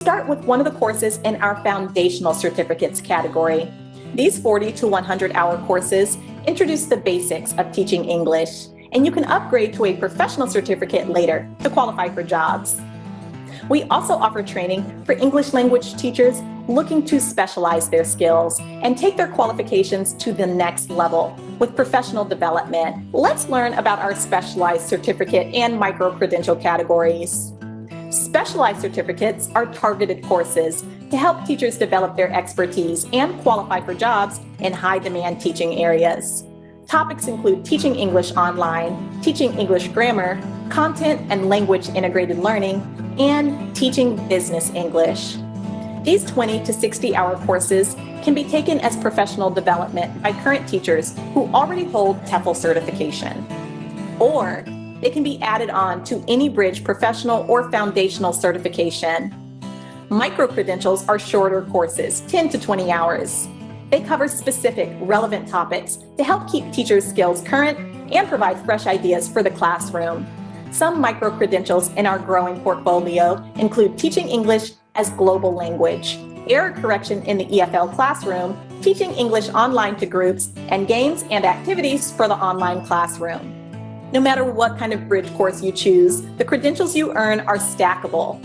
Start with one of the courses in our foundational certificates category. These 40 to 100-hour courses introduce the basics of teaching English, and you can upgrade to a professional certificate later to qualify for jobs. We also offer training for English language teachers looking to specialize their skills and take their qualifications to the next level with professional development. Let's learn about our specialized certificate and micro-credential categories. Specialized certificates are targeted courses to help teachers develop their expertise and qualify for jobs in high-demand teaching areas. Topics include teaching English online, teaching English grammar, content and language integrated learning, and teaching business English. These 20 to 60-hour courses can be taken as professional development by current teachers who already hold TEFL certification. Or they can be added on to any bridge professional or foundational certification. Micro-credentials are shorter courses, 10 to 20 hours. They cover specific, relevant topics to help keep teachers' skills current and provide fresh ideas for the classroom. Some micro-credentials in our growing portfolio include teaching English as global language, error correction in the EFL classroom, teaching English online to groups, and games and activities for the online classroom. No matter what kind of bridge course you choose, the credentials you earn are stackable.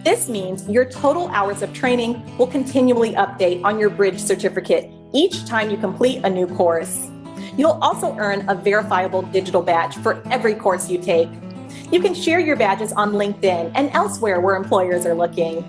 This means your total hours of training will continually update on your bridge certificate each time you complete a new course. You'll also earn a verifiable digital badge for every course you take. You can share your badges on LinkedIn and elsewhere where employers are looking.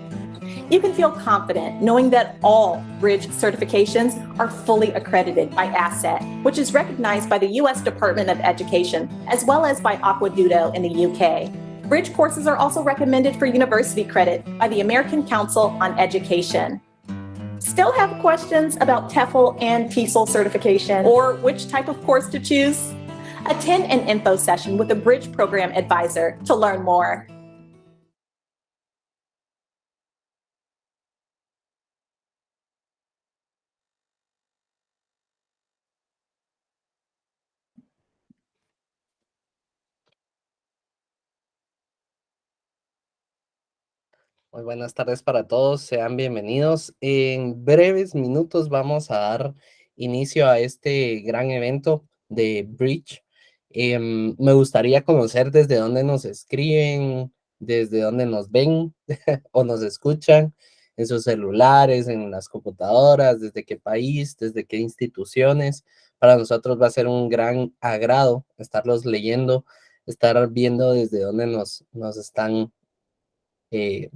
You can feel confident knowing that all bridge certifications are fully accredited by ASSET, which is recognized by the U.S. Department of Education, as well as by Aquadudo in the UK. Bridge courses are also recommended for university credit by the American Council on Education. Still have questions about TEFL and TESOL certification or which type of course to choose? Attend an info session with a Bridge Program Advisor to learn more. Muy buenas tardes para todos, sean bienvenidos. En breves minutos vamos a dar inicio a este gran evento de Bridge. Me gustaría conocer desde dónde nos escriben, desde dónde nos ven o nos escuchan, en sus celulares, en las computadoras, desde qué país, desde qué instituciones. Para nosotros va a ser un gran agrado estarlos leyendo, estar viendo desde dónde nos están de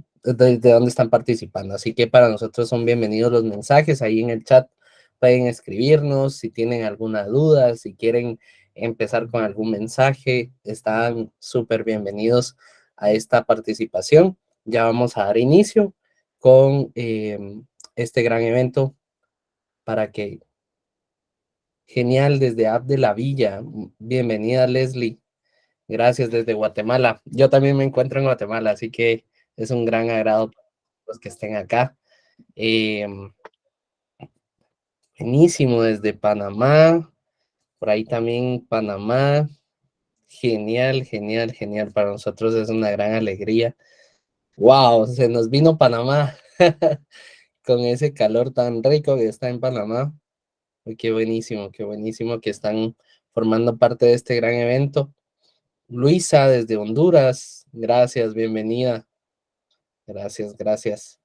dónde están participando. Así que para nosotros son bienvenidos los mensajes. Ahí en el chat pueden escribirnos si tienen alguna duda, si quieren empezar con algún mensaje, están súper bienvenidos a esta participación. Ya vamos a dar inicio con este gran evento para que... Genial, desde App de la Villa. Bienvenida, Leslie. Gracias desde Guatemala. Yo también me encuentro en Guatemala, así que es un gran agrado para los que estén acá. Buenísimo, desde Panamá. Por ahí también Panamá. Genial, genial, genial. Para nosotros es una gran alegría. ¡Wow! Se nos vino Panamá con ese calor tan rico que está en Panamá. Uy, qué buenísimo que están formando parte de este gran evento. Luisa, desde Honduras, gracias, bienvenida. Gracias, gracias.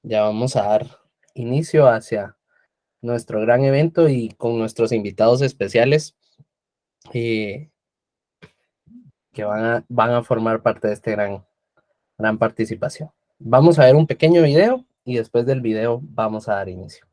Ya vamos a dar inicio hacia nuestro gran evento y con nuestros invitados especiales que van a formar parte de este gran participación. Vamos a ver un pequeño video y después del video vamos a dar inicio.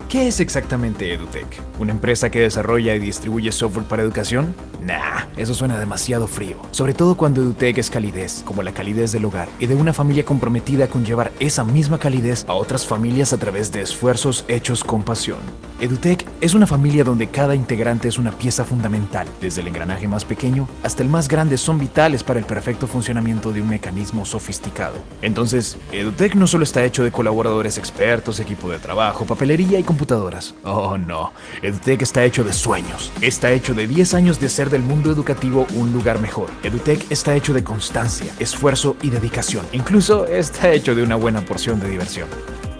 ¿Qué es exactamente EduTech? ¿Una empresa que desarrolla y distribuye software para educación? Nah, eso suena demasiado frío. Sobre todo cuando EduTech es calidez, como la calidez del hogar, y de una familia comprometida con llevar esa misma calidez a otras familias a través de esfuerzos hechos con pasión. EduTech es una familia donde cada integrante es una pieza fundamental. Desde el engranaje más pequeño hasta el más grande son vitales para el perfecto funcionamiento de un mecanismo sofisticado. Entonces, EduTech no solo está hecho de colaboradores expertos, equipo de trabajo, papelería y computadoras. Oh no, EduTech está hecho de sueños. Está hecho de 10 años de hacer del mundo educativo un lugar mejor. EduTech está hecho de constancia, esfuerzo y dedicación. Incluso está hecho de una buena porción de diversión.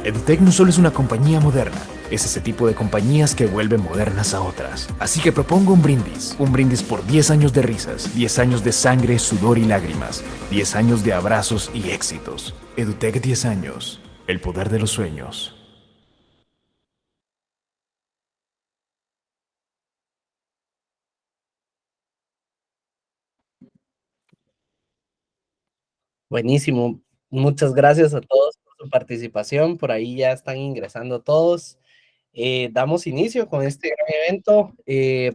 EduTech no solo es una compañía moderna, es ese tipo de compañías que vuelven modernas a otras. Así que propongo un brindis por 10 años de risas, 10 años de sangre, sudor y lágrimas, 10 años de abrazos y éxitos. EduTech 10 años, el poder de los sueños. Buenísimo. Muchas gracias a todos por su participación. Por ahí ya están ingresando todos. Damos inicio con este gran evento.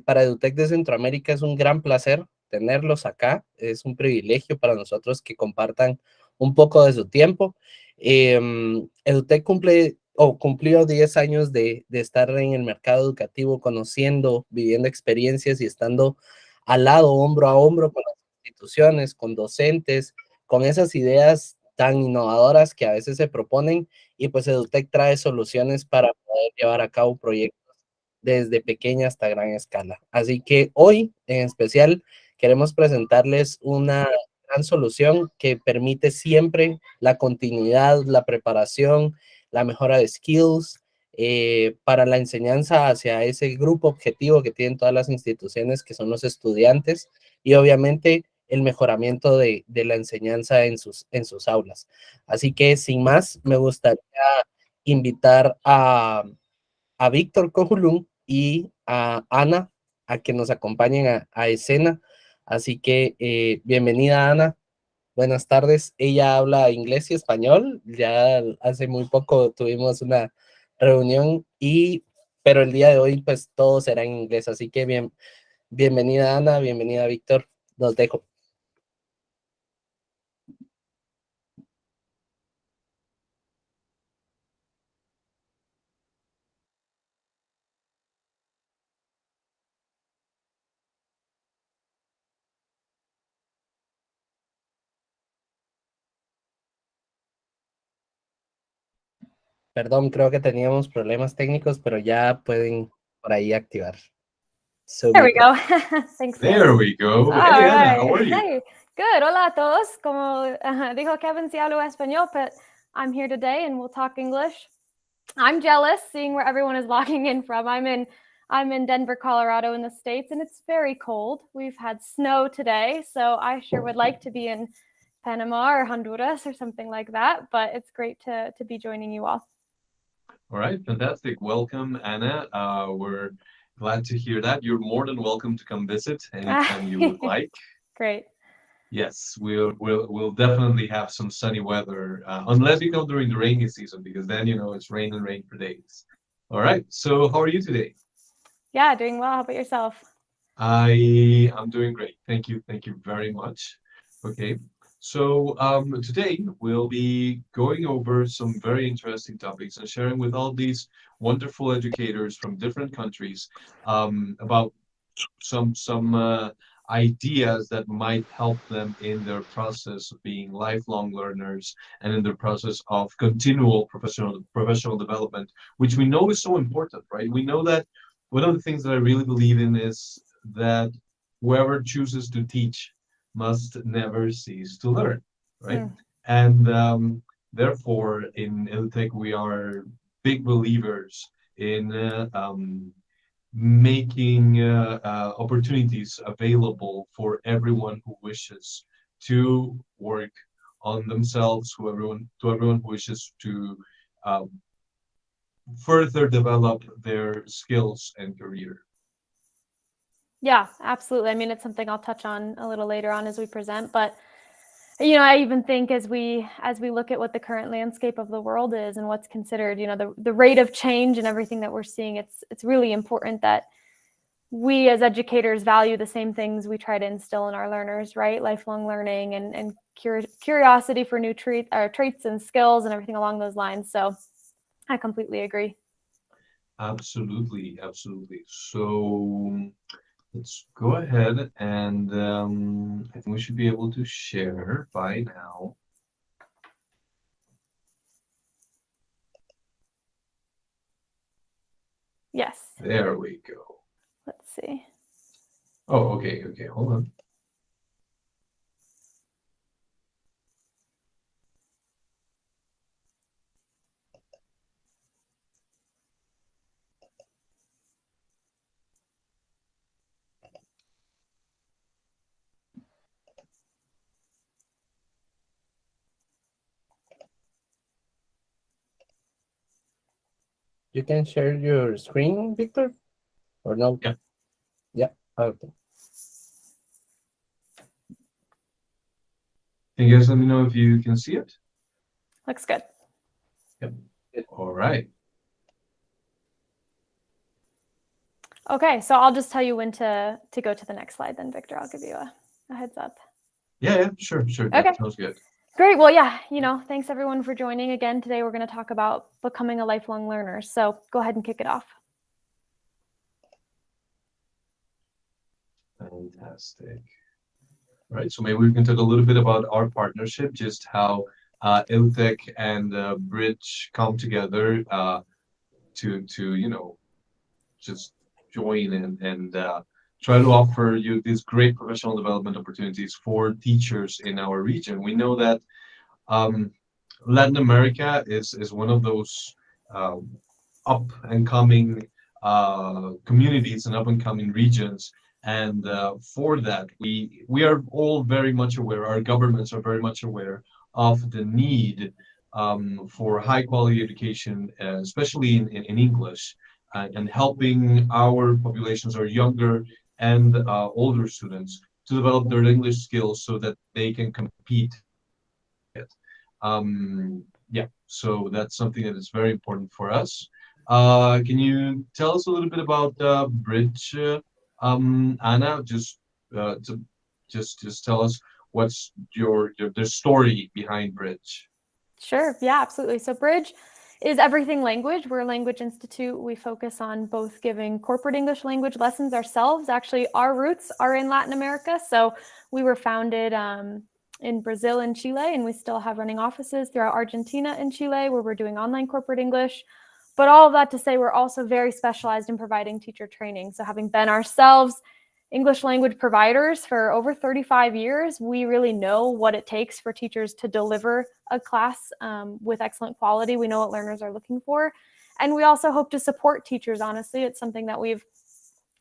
Para EduTech de Centroamérica es un gran placer tenerlos acá. Es un privilegio para nosotros que compartan un poco de su tiempo. EduTech cumplió 10 años de estar en el mercado educativo, conociendo, viviendo experiencias y estando al lado, hombro a hombro con las instituciones, con docentes, con esas ideas tan innovadoras que a veces se proponen, y pues EduTech trae soluciones para poder llevar a cabo proyectos desde pequeña hasta gran escala. Así que hoy en especial queremos presentarles una gran solución que permite siempre la continuidad, la preparación, la mejora de skills para la enseñanza hacia ese grupo objetivo que tienen todas las instituciones, que son los estudiantes, y obviamente el mejoramiento de la enseñanza en sus aulas. Así que sin más, me gustaría invitar a Víctor Cojulún y a Ana a que nos acompañen a escena. Así que bienvenida, Ana. Buenas tardes. Ella habla inglés y español. Ya hace muy poco tuvimos una reunión, pero el día de hoy pues todo será en inglés. Así que bienvenida, Ana, bienvenida, Víctor. Los dejo. Perdón, creo que teníamos problemas técnicos, pero ya pueden por ahí activar. So, There we Víctor. go. Thanks. There we go. All Hey, Anna, right. how are you? Hey, good. Hola a todos. Como dijo Kevin, si hablo español, but I'm here today and we'll talk English. I'm jealous seeing where everyone is logging in from. I'm in Denver, Colorado in the States, and it's very cold. We've had snow today, so I sure would like to be in Panama or Honduras or something like that, but it's great to be joining you all. All right, fantastic. Welcome, Anna. We're glad to hear that. You're more than welcome to come visit anytime you would like. Great. Yes, we'll definitely have some sunny weather, unless you come during the rainy season, because then it's rain and rain for days. All right. So how are you today? Yeah, doing well. How about yourself? I'm doing great. Thank you. Thank you very much. Okay. So today we'll be going over some very interesting topics and sharing with all these wonderful educators from different countries about some ideas that might help them in their process of being lifelong learners and in their process of continual professional development, which we know is so important, right? We know that one of the things that I really believe in is that whoever chooses to teach must never cease to learn, right? And therefore, in EduTech, we are big believers in making opportunities available for everyone who wishes to work on themselves, to everyone who wishes to further develop their skills and career. Yeah, absolutely. I mean, it's something I'll touch on a little later on as we present, but I even think as we look at what the current landscape of the world is and what's considered, the rate of change and everything that we're seeing, it's really important that we as educators value the same things we try to instill in our learners, right? Lifelong learning and curiosity for new traits and skills and everything along those lines. So I completely agree. Absolutely, absolutely. So let's go ahead and I think we should be able to share by now. Yes. There we go. Let's see. Oh, okay, hold on. You can share your screen, Victor, or no? Yeah. Yeah. Okay. Can you guys let me know if you can see it? Looks good. Yep. All right. Okay, so I'll just tell you when to go to the next slide then, Victor. I'll give you a heads up. Yeah, sure. Okay. That sounds good. Great. Well, yeah, thanks everyone for joining again. Today we're going to talk about becoming a lifelong learner. So go ahead and kick it off. Fantastic. All right, so maybe we can talk a little bit about our partnership, just how EdTech and Bridge come together to just join and try to offer you these great professional development opportunities for teachers in our region. We know that Latin America is one of those up and coming communities and up and coming regions. And for that, we are all very much aware, our governments are very much aware of the need for high quality education, especially in English, and helping our populations, our younger and older students, to develop their English skills so that they can compete. Yeah, so that's something that is very important for us. Can you tell us a little bit about Bridge, Anna? Just tell us what's the story behind Bridge. Sure. Yeah, absolutely. So Bridge is everything language. We're a language institute. We focus on both giving corporate English language lessons ourselves. Actually, our roots are in Latin America. So we were founded in Brazil and Chile, and we still have running offices throughout Argentina and Chile where we're doing online corporate English. But all of that to say, we're also very specialized in providing teacher training. So having been ourselves English language providers for over 35 years, we really know what it takes for teachers to deliver a class with excellent quality. We know what learners are looking for. And we also hope to support teachers, honestly. It's something that we've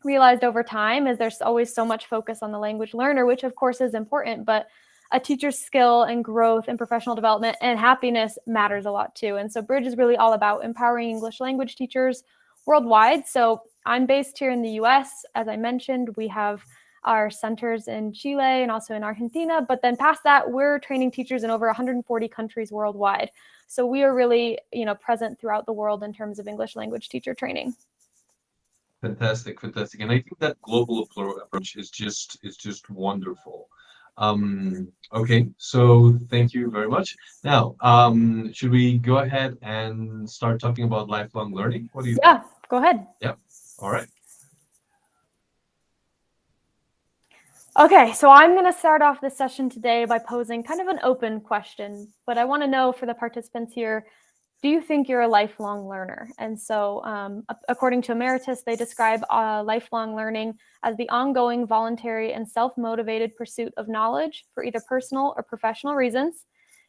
realized over time is there's always so much focus on the language learner, which of course is important, but a teacher's skill and growth and professional development and happiness matters a lot too. And so Bridge is really all about empowering English language teachers worldwide. So I'm based here in the US. As I mentioned, we have our centers in Chile and also in Argentina. But then past that, we're training teachers in over 140 countries worldwide. So we are really, present throughout the world in terms of English language teacher training. Fantastic. And I think that global approach is just wonderful. Okay, so thank you very much. Now, should we go ahead and start talking about lifelong learning? What do you think? Yeah, go ahead. Yep. All right. Okay, so I'm going to start off this session today by posing kind of an open question, but I want to know for the participants here, do you think you're a lifelong learner? And so according to Emeritus, they describe lifelong learning as the ongoing, voluntary, and self-motivated pursuit of knowledge for either personal or professional reasons.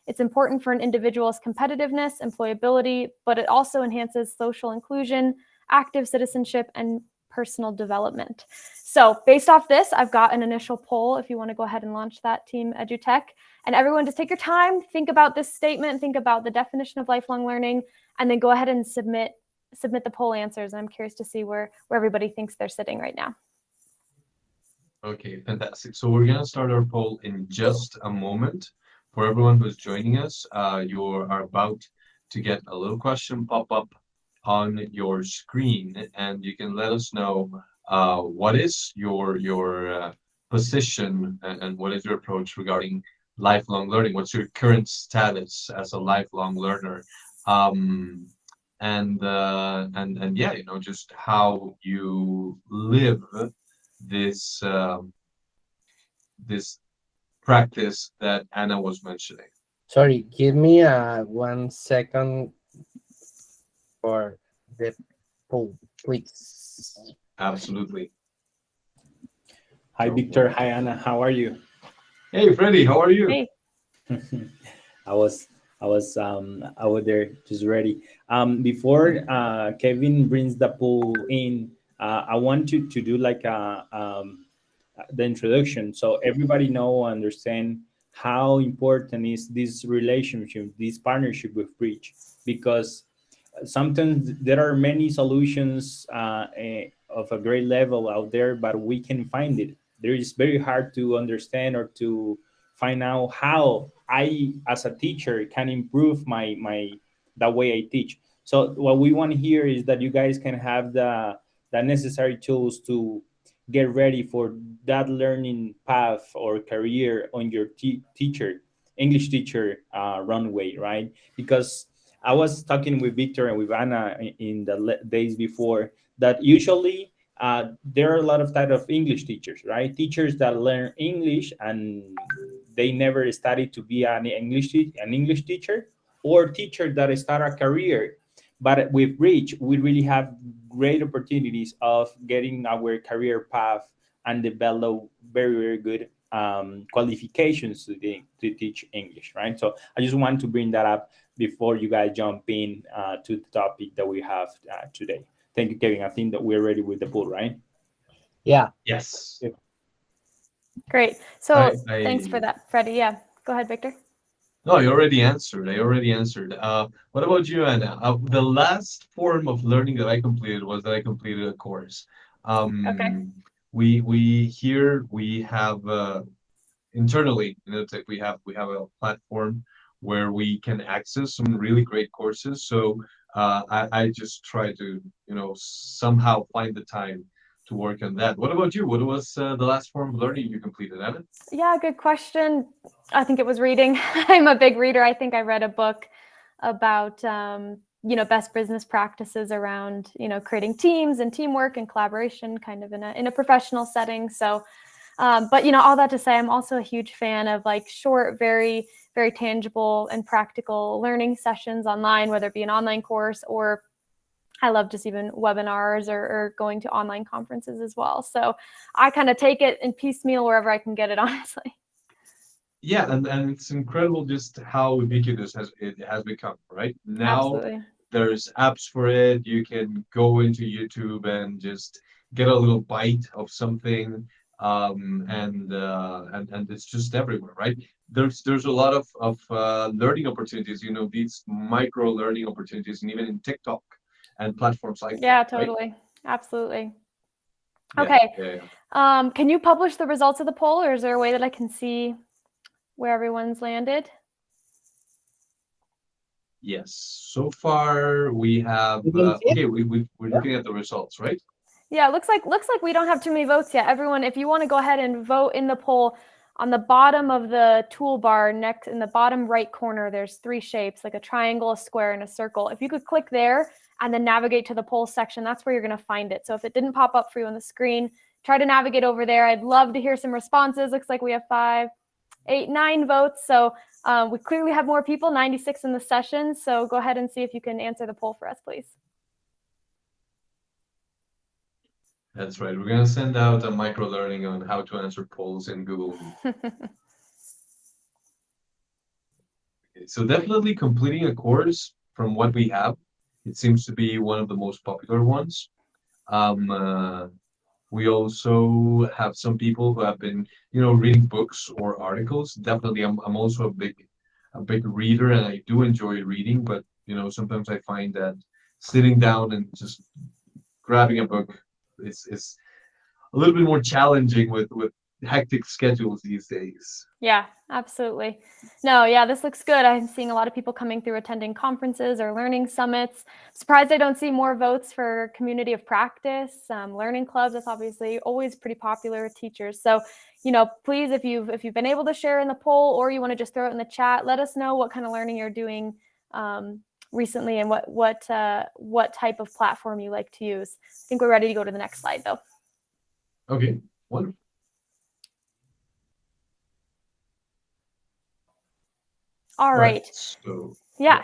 It's important for an individual's competitiveness, employability, but it also enhances social inclusion, active citizenship, and personal development. So based off this, I've got an initial poll if you want to go ahead and launch that, Team EduTech. And everyone just take your time, think about this statement, think about the definition of lifelong learning, and then go ahead and submit the poll answers. And I'm curious to see where everybody thinks they're sitting right now. Okay, fantastic. So we're going to start our poll in just a moment. For everyone who's joining us, you are about to get a little question pop up on your screen, and you can let us know what is your position and what is your approach regarding lifelong learning? What's your current status as a lifelong learner? Um, and yeah, just how you live this this practice that Anna was mentioning. Sorry, give me 1 second for the poll, please. Absolutely. Hi, Victor. Hi, Anna. How are you? Hey, Freddie, how are you? Hey. I was out there just ready. Before Kevin brings the pool in, I want to do like the introduction, so everybody understand how important is this relationship, this partnership with Bridge, because sometimes there are many solutions of a great level out there, but we can find it. There is very hard to understand or to find out how I, as a teacher, can improve my the way I teach. So what we want here is that you guys can have the necessary tools to get ready for that learning path or career on your English teacher runway, right? Because I was talking with Victor and with Anna in the days before that usually there are a lot of type of English teachers, right? Teachers that learn English and they never studied to be an English teacher, or teacher that start a career. But with Reach, we really have great opportunities of getting our career path and develop very, very good qualifications to teach English, right? So I just want to bring that up before you guys jump in to the topic that we have today. Thank you, Kevin. I think that we're ready with the poll, right? Yeah. Yes. Great. So I thanks for that, Freddie. Yeah, go ahead, Victor. No, I already answered. What about you, Anna? The last form of learning that I completed was that I completed a course. Okay. We have internally, we have a platform where we can access some really great courses. So I just try to somehow find the time to work on that. What about you? What was the last form of learning you completed, Anna? Yeah, good question. I think it was reading. I'm a big reader. I think I read a book about best business practices around creating teams and teamwork and collaboration, kind of in a professional setting. So, but all that to say, I'm also a huge fan of like short, very very tangible and practical learning sessions online, whether it be an online course or I love just even webinars or going to online conferences as well. So I kind of take it in piecemeal wherever I can get it, honestly. Yeah, and it's incredible just how ubiquitous it has become, right? Now Absolutely. there's apps for it. You can go into YouTube and just get a little bite of something, and it's just everywhere, right? There's a lot of learning opportunities, these micro learning opportunities, and even in TikTok and platforms like Yeah, that, right? totally. Absolutely. Yeah, Okay. yeah. Can you publish the results of the poll, or is there a way that I can see where everyone's landed? Yes. So far we have okay. We're looking at the results, right? Yeah, looks like we don't have too many votes yet. Everyone, if you want to go ahead and vote in the poll, on the bottom of the toolbar, next in the bottom right corner, there's three shapes, like a triangle, a square, and a circle. If you could click there and then navigate to the poll section, that's where you're going to find it. So if it didn't pop up for you on the screen, try to navigate over there. I'd love to hear some responses. Looks like we have 5, 8, 9 votes. So we clearly have more people, 96 in the session. So go ahead and see if you can answer the poll for us, please. That's right. We're gonna send out a micro learning on how to answer polls in Google Meet. So definitely completing a course from what we have, it seems to be one of the most popular ones. We also have some people who have been, reading books or articles. Definitely, I'm also a big reader, and I do enjoy reading. But sometimes I find that sitting down and just grabbing a book is a little bit more challenging with hectic schedules these days. Yeah, absolutely. No, yeah, this looks good. I'm seeing a lot of people coming through attending conferences or learning summits. Surprised I don't see more votes for community of practice, learning clubs. That's obviously always pretty popular with teachers. So, please, if you've been able to share in the poll, or you want to just throw it in the chat, let us know what kind of learning you're doing recently, and what type of platform you like to use. I think we're ready to go to the next slide, though. Okay, wonderful. All right. So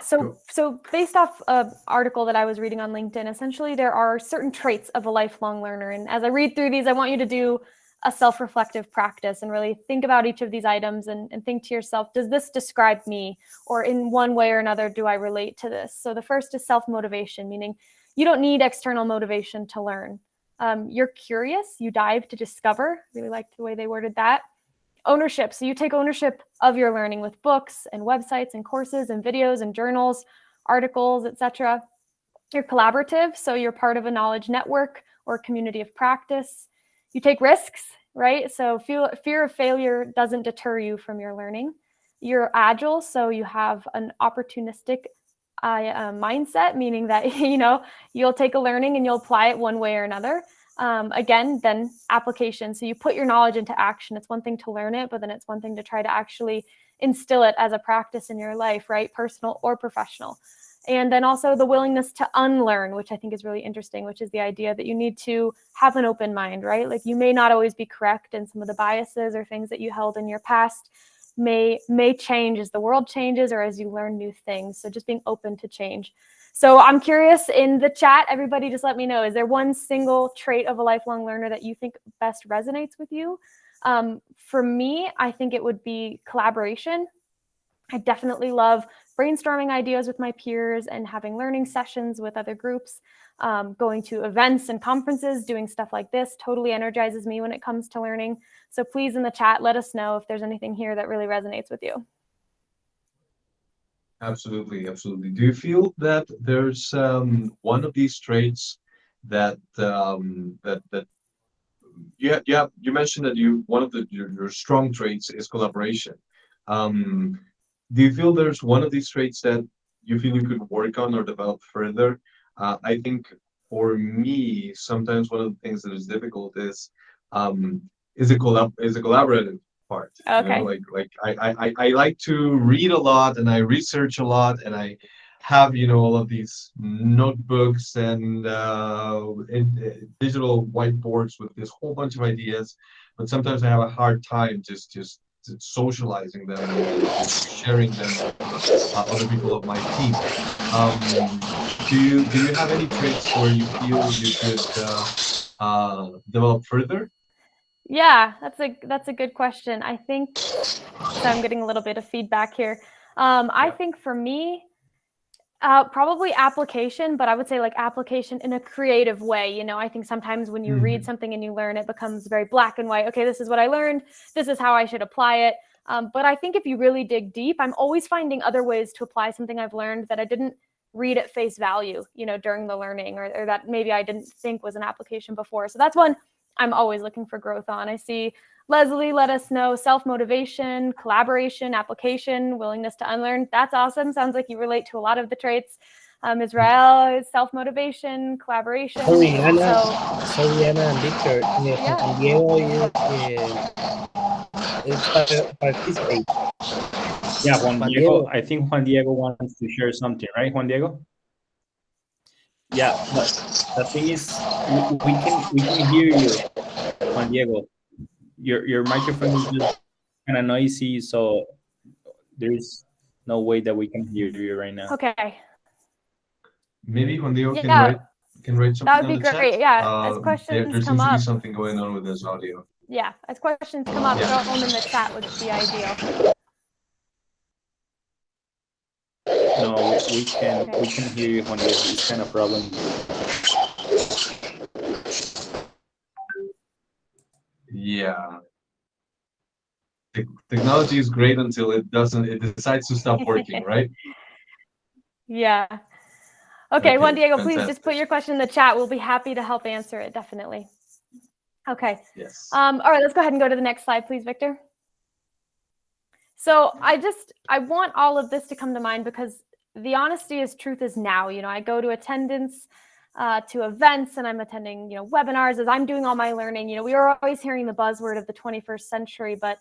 So based off an article that I was reading on LinkedIn, essentially there are certain traits of a lifelong learner. And as I read through these, I want you to do a self-reflective practice and really think about each of these items and think to yourself, does this describe me? Or in one way or another, do I relate to this? So the first is self-motivation, meaning you don't need external motivation to learn. You're curious, you dive to discover. Really liked the way they worded that. Ownership. So you take ownership of your learning with books and websites and courses and videos and journals, articles, etc. You're collaborative. So you're part of a knowledge network or community of practice. You take risks, right? So fear of failure doesn't deter you from your learning. You're agile. So you have an opportunistic mindset, meaning that, you'll take a learning and you'll apply it one way or another. Again, then application. So you put your knowledge into action. It's one thing to learn it, but then it's one thing to try to actually instill it as a practice in your life, right? Personal or professional. And then also the willingness to unlearn, which I think is really interesting, which is the idea that you need to have an open mind, right? Like you may not always be correct, and some of the biases or things that you held in your past may change as the world changes or as you learn new things. So just being open to change. So I'm curious, in the chat, everybody just let me know, is there one single trait of a lifelong learner that you think best resonates with you? For me, I think it would be collaboration. I definitely love brainstorming ideas with my peers and having learning sessions with other groups. Going to events and conferences, doing stuff like this totally energizes me when it comes to learning. So please, in the chat, let us know if there's anything here that really resonates with you. Absolutely. Do you feel that there's one of these traits that you mentioned that one of your strong traits is collaboration. Do you feel there's one of these traits that you feel you could work on or develop further? I think for me, sometimes one of the things that is difficult is a collaborative part. Okay. I like to read a lot and I research a lot and I have all of these notebooks and digital whiteboards with this whole bunch of ideas, but sometimes I have a hard time just socializing them and just sharing them with other people of my team. Do you have any traits where you feel you could develop further? Yeah, that's a good question. I think, so I'm getting a little bit of feedback here. I think for me, probably application, but I would say like application in a creative way. I think sometimes when you read something and you learn, it becomes very black and white. Okay, this is what I learned. This is how I should apply it. But I think if you really dig deep, I'm always finding other ways to apply something I've learned that I didn't read at face value, during the learning, or that maybe I didn't think was an application before. So that's one I'm always looking for growth on. I see Leslie let us know self-motivation, collaboration, application, willingness to unlearn. That's awesome. Sounds like you relate to a lot of the traits. Israel is self-motivation, collaboration. Sorry, Anna and Victor. Juan Diego is participate. Yeah, Juan Juan Diego. Diego. I think Juan Diego wants to share something, right, Juan Diego? Yeah, but the thing is, we can hear you, Juan Diego. Your microphone is just kind of noisy, so there's no way that we can hear you right now. Okay. Maybe Juan Diego Yeah, can write something that would on be the great. chat. Yeah, as questions There come seems to be up. something going on with his audio. Yeah, as questions come up, throw them in the chat would be ideal. No, we can hear you, Juan Diego. It's kind of problem. Yeah. Technology is great until it decides to stop working, right? Yeah. Okay, Juan Diego, please fantastic. just put your question in the chat. We'll be happy to help answer it, definitely. Okay. Yes. All right, let's go ahead and go to the next slide, please, Victor. So I want all of this to come to mind because the honesty is truth is now. You know, I go to attendance to events and I'm attending, webinars as I'm doing all my learning. You know, we are always hearing the buzzword of the 21st century, but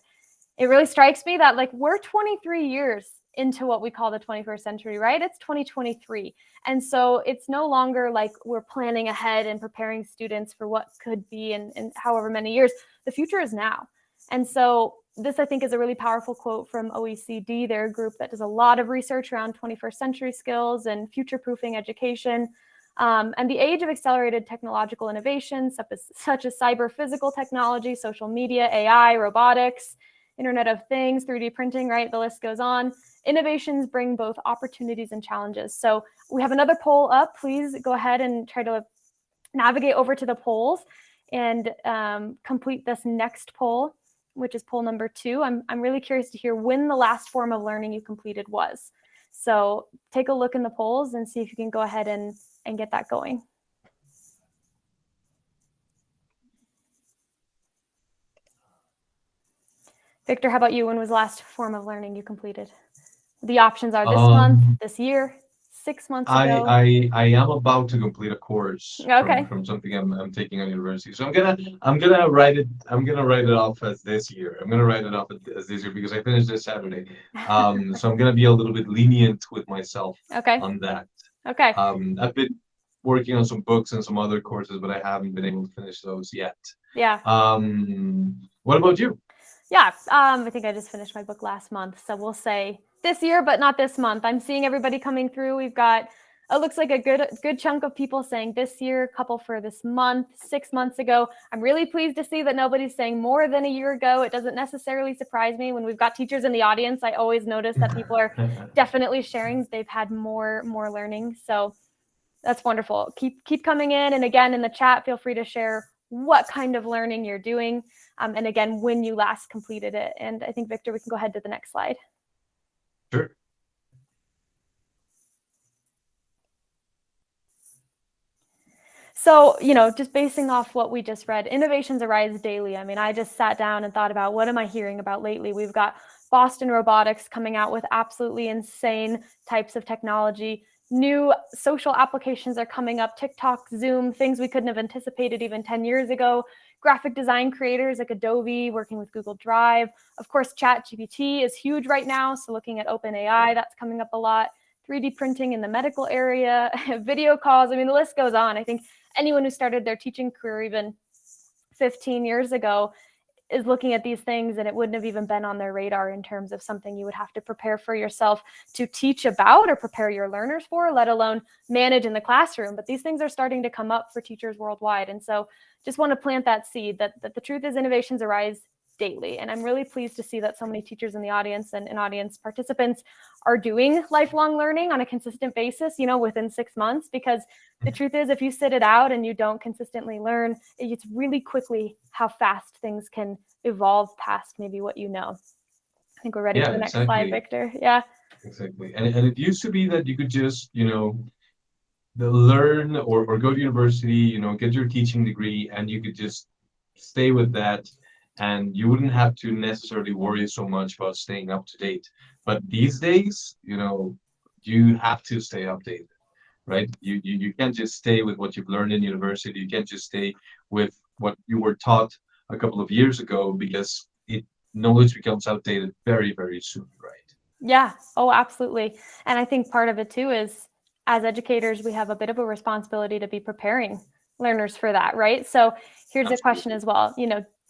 it really strikes me that like we're 23 years into what we call the 21st century, right? It's 2023. And so it's no longer like we're planning ahead and preparing students for what could be in however many years. The future is now. And so this, I think, is a really powerful quote from OECD. They're a group that does a lot of research around 21st century skills and future-proofing education. And the age of accelerated technological innovations, such as cyber physical technology, social media, AI, robotics, Internet of Things, 3D printing, right? The list goes on. Innovations bring both opportunities and challenges. So we have another poll up. Please go ahead and try to navigate over to the polls and complete this next poll, which is poll number 2. I'm really curious to hear when the last form of learning you completed was. So take a look in the polls and see if you can go ahead and get that going. Victor, how about you? When was the last form of learning you completed? The options are this month, this year, 6 months ago. I am about to complete a course Okay. from something I'm taking at university. So I'm gonna write it off as this year. I'm gonna write it off as this year because I finished this Saturday. So I'm gonna be a little bit lenient with myself on that. Okay. I've been working on some books and some other courses, but I haven't been able to finish those yet. Yeah. What about you? Yeah, I think I just finished my book last month. So we'll say this year, but not this month. I'm seeing everybody coming through. We've got, it looks like a good chunk of people saying this year, a couple for this month, 6 months ago. I'm really pleased to see that nobody's saying more than a year ago. It doesn't necessarily surprise me. When we've got teachers in the audience, I always notice that people are definitely sharing they've had more learning. So that's wonderful. Keep coming in. And again, in the chat, feel free to share what kind of learning you're doing. And again, when you last completed it. And I think, Victor, we can go ahead to the next slide. Sure. So, just basing off what we just read, innovations arise daily. I mean, I just sat down and thought about what am I hearing about lately? We've got Boston Robotics coming out with absolutely insane types of technology. New social applications are coming up, TikTok, Zoom, things we couldn't have anticipated even 10 years ago. Graphic design creators like Adobe working with Google Drive. Of course, ChatGPT is huge right now. So looking at OpenAI, that's coming up a lot. 3D printing in the medical area, video calls. I mean, the list goes on. I think anyone who started their teaching career even 15 years ago is looking at these things, and it wouldn't have even been on their radar in terms of something you would have to prepare for yourself to teach about or prepare your learners for, let alone manage in the classroom. But these things are starting to come up for teachers worldwide. And so just want to plant that seed that the truth is innovations arise daily. And I'm really pleased to see that so many teachers in the audience and audience participants are doing lifelong learning on a consistent basis, within 6 months, because the truth is if you sit it out and you don't consistently learn, it's really quickly how fast things can evolve past maybe what you know. I think we're ready for the next slide, Victor. Yeah. Exactly. And it used to be that you could just, learn or go to university, get your teaching degree, and you could just stay with that. And you wouldn't have to necessarily worry so much about staying up to date. But these days, you have to stay updated, right? You can't just stay with what you've learned in university. You can't just stay with what you were taught a couple of years ago because knowledge becomes outdated very, very soon, right? Yeah. Oh, absolutely. And I think part of it too is as educators, we have a bit of a responsibility to be preparing learners for that, right? So here's a question as well.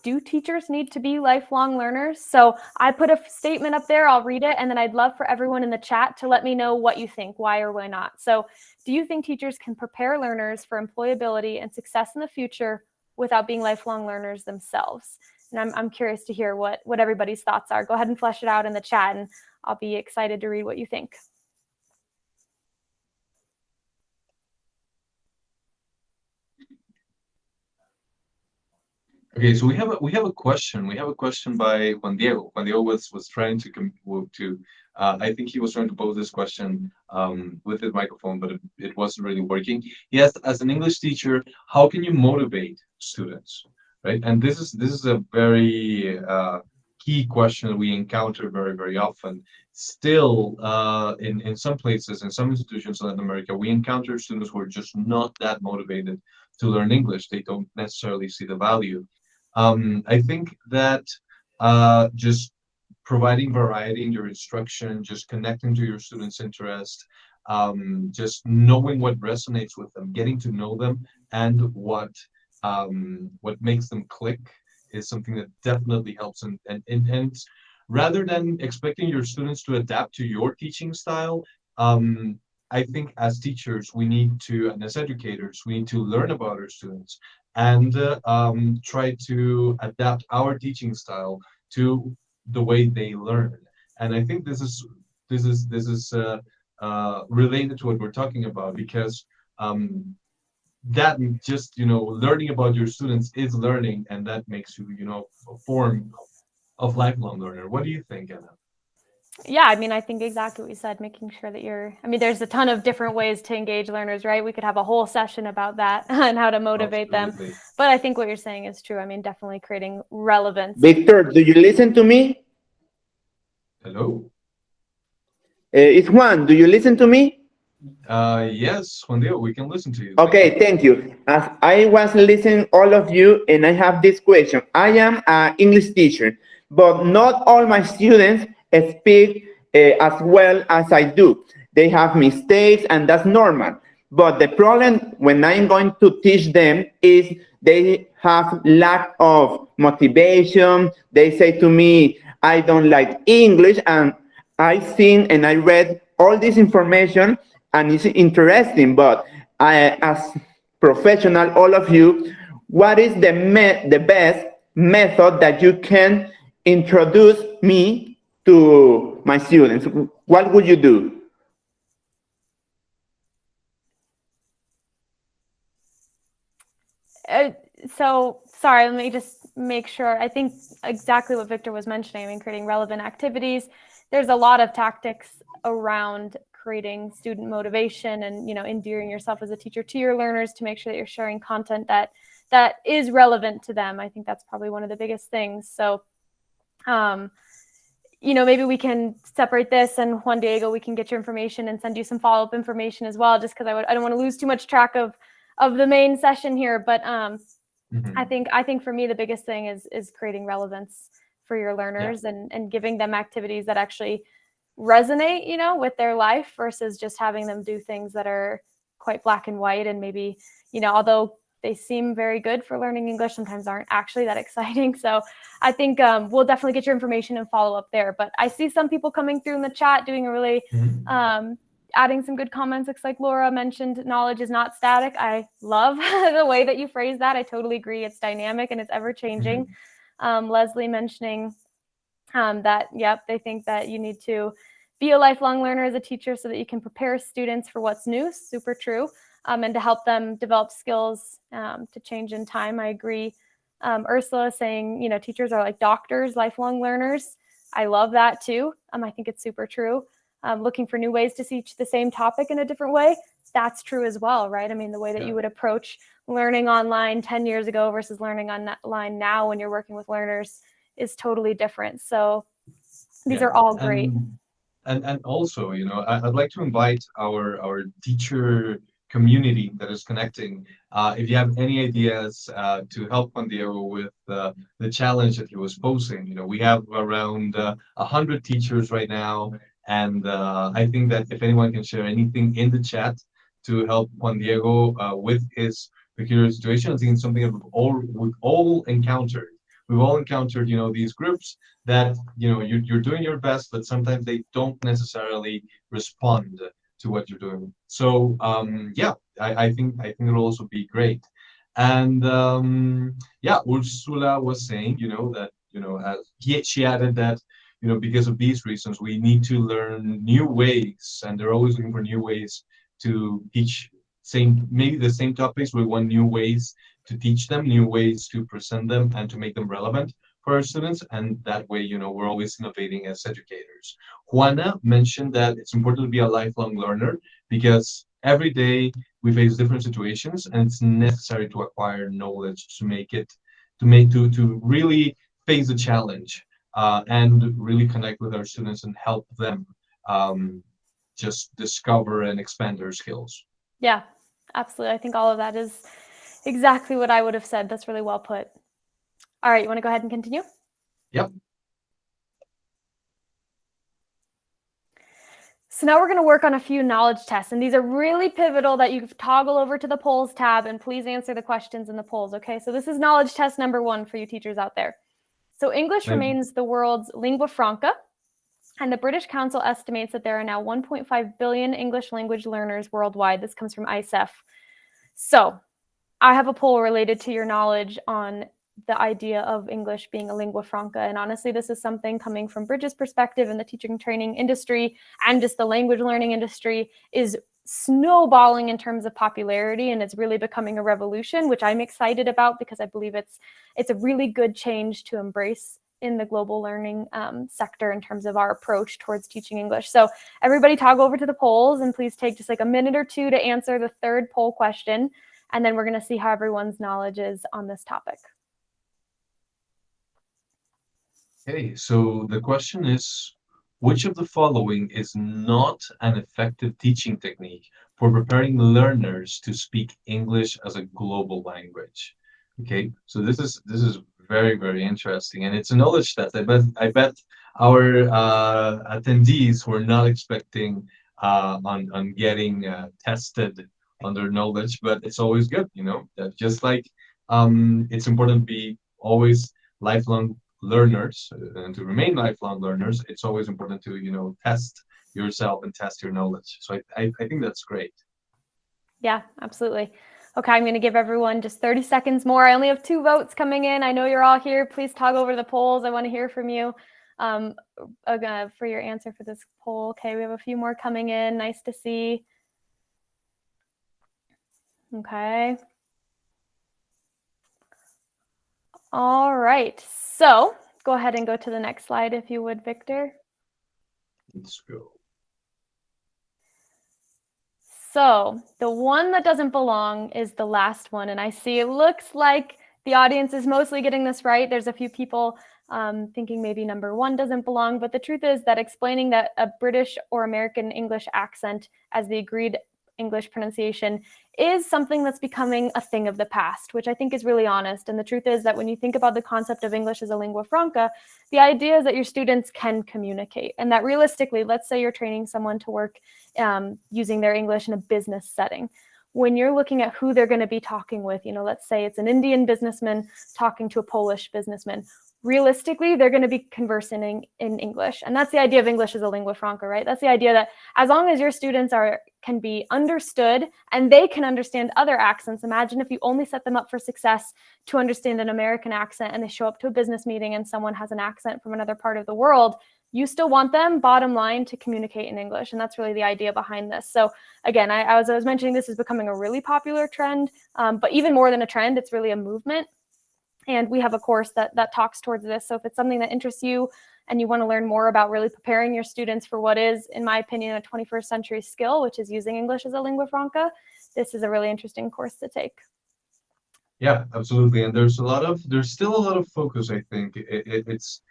Do teachers need to be lifelong learners? So I put a statement up there, I'll read it, and then I'd love for everyone in the chat to let me know what you think, why or why not. So do you think teachers can prepare learners for employability and success in the future without being lifelong learners themselves? And I'm curious to hear what everybody's thoughts are. Go ahead and flesh it out in the chat, and I'll be excited to read what you think. Okay, so we have a question. We have a question by Juan Diego. Juan Diego was trying to I think he was trying to pose this question with his microphone, but it wasn't really working. He asked, as an English teacher, how can you motivate students? right? And this is a very key question we encounter very, very often. Still, in some places, in some institutions in Latin America, we encounter students who are just not that motivated to learn English. They don't necessarily see the value. I think that just providing variety in your instruction, just connecting to your students' interest, just knowing what resonates with them, getting to know them, and what makes them click is something that definitely helps. And rather than expecting your students to adapt to your teaching style, I think as teachers, we need to, and as educators, we need to learn about our students and try to adapt our teaching style to the way they learn. And I think this is related to what we're talking about, because that just learning about your students is learning, and that makes you a form of lifelong learner. What do you think, Anna? Yeah, I mean, I think exactly what you said, making sure that I mean, there's a ton of different ways to engage learners, right? We could have a whole session about that and how to motivate them. Absolutely. But I think what you're saying is true. I mean, definitely creating relevance. Victor, do you listen to me? Hello. It's Juan. Do you listen to me? Yes, Juan Diego, we can listen to you. Okay, thank you. As I was listening all of you, and I have this question. I am an English teacher, but not all my students speak as well as I do. They have mistakes, and that's normal. But the problem when I'm going to teach them is they have lack of motivation. They say to me, I don't like English, and I seen and I read all this information, and it's interesting. But as professional, all of you, what is the best method that you can introduce me to my students? What would you do? So sorry, let me just make sure. I think exactly what Victor was mentioning. I mean, creating relevant activities. There's a lot of tactics around creating student motivation and, endearing yourself as a teacher to your learners to make sure that you're sharing content that is relevant to them. I think that's probably one of the biggest things. So, maybe we can separate this, and Juan Diego, we can get your information and send you some follow-up information as well, just because I don't want to lose too much track of the main session here. But I think for me, the biggest thing is creating relevance for your learners, and giving them activities that actually resonate, with their life, versus just having them do things that are quite black and white, and maybe, although they seem very good for learning English, sometimes aren't actually that exciting. So I think we'll definitely get your information and follow up there. But I see some people coming through in the chat doing a really adding some good comments. Looks like Laura mentioned knowledge is not static. I love the way that you phrase that. I totally agree. It's dynamic and it's ever changing. Leslie mentioning that, yep, they think that you need to be a lifelong learner as a teacher so that you can prepare students for what's new. Super true. And to help them develop skills to change in time. I agree. Ursula saying, teachers are like doctors, lifelong learners. I love that too. I think it's super true. Looking for new ways to teach the same topic in a different way. That's true as well, right? I mean, the way that you would approach learning online 10 years ago versus learning online now when you're working with learners is totally different. So these are all great. And also, I'd like to invite our teacher community that is connecting. If you have any ideas to help Juan Diego with the challenge that he was posing, we have around 100 teachers right now. And I think that if anyone can share anything in the chat to help Juan Diego with his peculiar situation, I think it's something that we've all encountered. We've all encountered, these groups that, you're doing your best, but sometimes they don't necessarily respond to what you're doing. So, I think it'll also be great. And Ursula was saying, that, she added that, because of these reasons, we need to learn new ways, and they're always looking for new ways to teach maybe the same topics. We want new ways to teach them, new ways to present them, and to make them relevant for our students. And that way, we're always innovating as educators. Juana mentioned that it's important to be a lifelong learner because every day we face different situations, and it's necessary to acquire knowledge to make it to really face the challenge and really connect with our students and help them just discover and expand their skills. Yeah, absolutely. I think all of that is exactly what I would have said. That's really well put. All right, you want to go ahead and continue? Yep. So now we're going to work on a few knowledge tests, and these are really pivotal that you toggle over to the polls tab and please answer the questions in the polls, okay? So this is knowledge test number 1 for you teachers out there. So English remains the world's lingua franca, and the British Council estimates that there are now 1.5 billion English language learners worldwide. This comes from ICEF. So I have a poll related to your knowledge on the idea of English being a lingua franca. And honestly, this is something coming from Bridget's perspective in the teaching training industry and just the language learning industry is snowballing in terms of popularity, and it's really becoming a revolution, which I'm excited about because I believe it's a really good change to embrace in the global learning sector in terms of our approach towards teaching English. So everybody toggle over to the polls and please take just like a minute or two to answer the third poll question. And then we're going to see how everyone's knowledge is on this topic. Okay, so the question is, which of the following is not an effective teaching technique for preparing learners to speak English as a global language? Okay, so this is very, very interesting, and it's a knowledge test. I bet our attendees were not expecting on getting tested on their knowledge, but it's always good, you know, that just like it's important to be always lifelong learners and to remain lifelong learners, it's always important to, you know, test yourself and test your knowledge. So I think that's great. Yeah, absolutely. Okay, I'm going to give everyone just 30 seconds more. I only have 2 votes coming in. I know you're all here. Please toggle over to the polls. I want to hear from you for your answer for this poll. Okay, we have a few more coming in. Nice to see. Okay. All right. So go ahead and go to the next slide if you would, Victor. Let's go. So the one that doesn't belong is the last one. And I see it looks like the audience is mostly getting this right. There's a few people thinking maybe number 1 doesn't belong. But the truth is that explaining that a British or American English accent as the agreed English pronunciation is something that's becoming a thing of the past, which I think is really honest. And the truth is that when you think about the concept of English as a lingua franca, the idea is that your students can communicate and that realistically, let's say you're training someone to work using their English in a business setting. When you're looking at who they're going to be talking with, you know, let's say it's an Indian businessman talking to a Polish businessman. Realistically, they're going to be conversing in English. And that's the idea of English as a lingua franca, right? That's the idea that as long as your students can be understood and they can understand other accents. Imagine if you only set them up for success to understand an American accent and they show up to a business meeting and someone has an accent from another part of the world. You still want them, bottom line, to communicate in English. And that's really the idea behind this. So again, I was mentioning this is becoming a really popular trend, but even more than a trend, it's really a movement. And we have a course that talks towards this. So if it's something that interests you and you want to learn more about really preparing your students for what is, in my opinion, a 21st century skill, which is using English as a lingua franca, this is a really interesting course to take. Yeah, absolutely. And there's still a lot of focus, I think. It's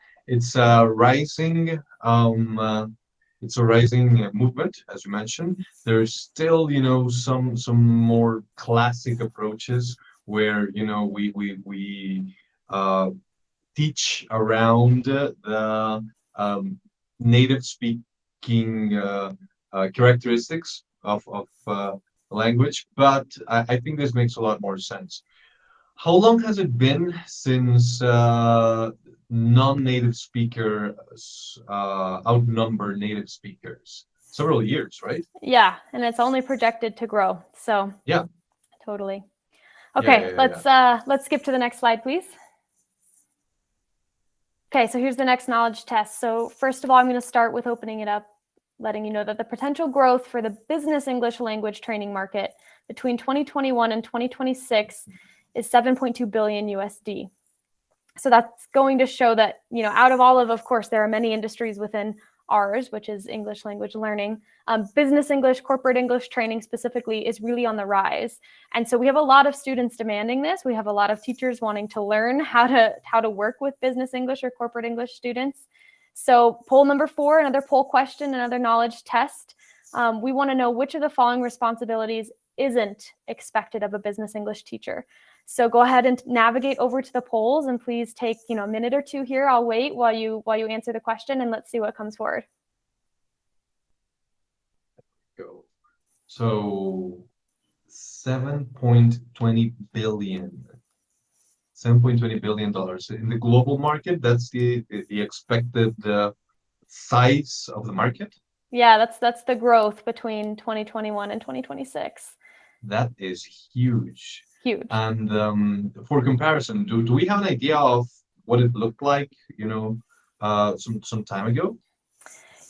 rising. It's a rising movement, as you mentioned. There's still, you know, some more classic approaches where, you know, we teach around the native speaking characteristics of language, but I think this makes a lot more sense. How long has it been since non-native speakers outnumber native speakers? Several years, right? Yeah, and it's only projected to grow. So yeah, totally. Okay, let's skip to the next slide, please. Okay, so here's the next knowledge test. So first of all, I'm going to start with opening it up, letting you know that the potential growth for the business English language training market between 2021 and 2026 is 7.2 billion USD. So that's going to show that, you know, out of all of course, there are many industries within ours, which is English language learning, business English, corporate English training specifically is really on the rise. And so we have a lot of students demanding this. We have a lot of teachers wanting to learn how to work with business English or corporate English students. So poll number 4, another poll question, another knowledge test. We want to know which of the following responsibilities isn't expected of a business English teacher. So go ahead and navigate over to the polls, and please take a minute or two here. I'll wait while you answer the question, and let's see what comes forward. Go. So 7.20 billion. $7.20 billion in the global market. That's the expected size of the market. Yeah, that's the growth between 2021 and 2026. That is huge. Huge. And for comparison, do we have an idea of what it looked like, some time ago?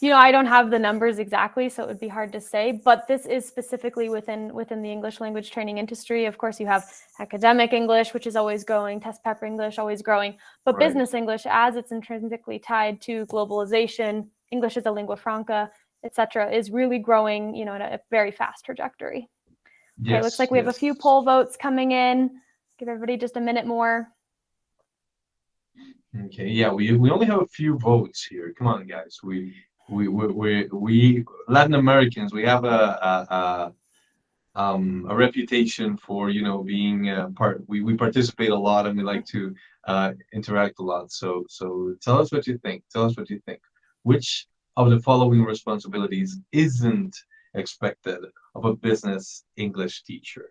I don't have the numbers exactly, so it would be hard to say, but this is specifically within the English language training industry. Of course, you have academic English, which is always growing, test prep English, always growing, but Right. business English, as it's intrinsically tied to globalization, English as a lingua franca, etc., is really growing, at a very fast trajectory. Okay, Yes, looks like we have a few poll votes coming in. Give everybody just a minute more. Okay, yeah, we only have a few votes here. Come on, guys. We Latin Americans, we have a reputation for being we participate a lot, and we like to interact a lot. So tell us what you think. Which of the following responsibilities isn't expected of a business English teacher?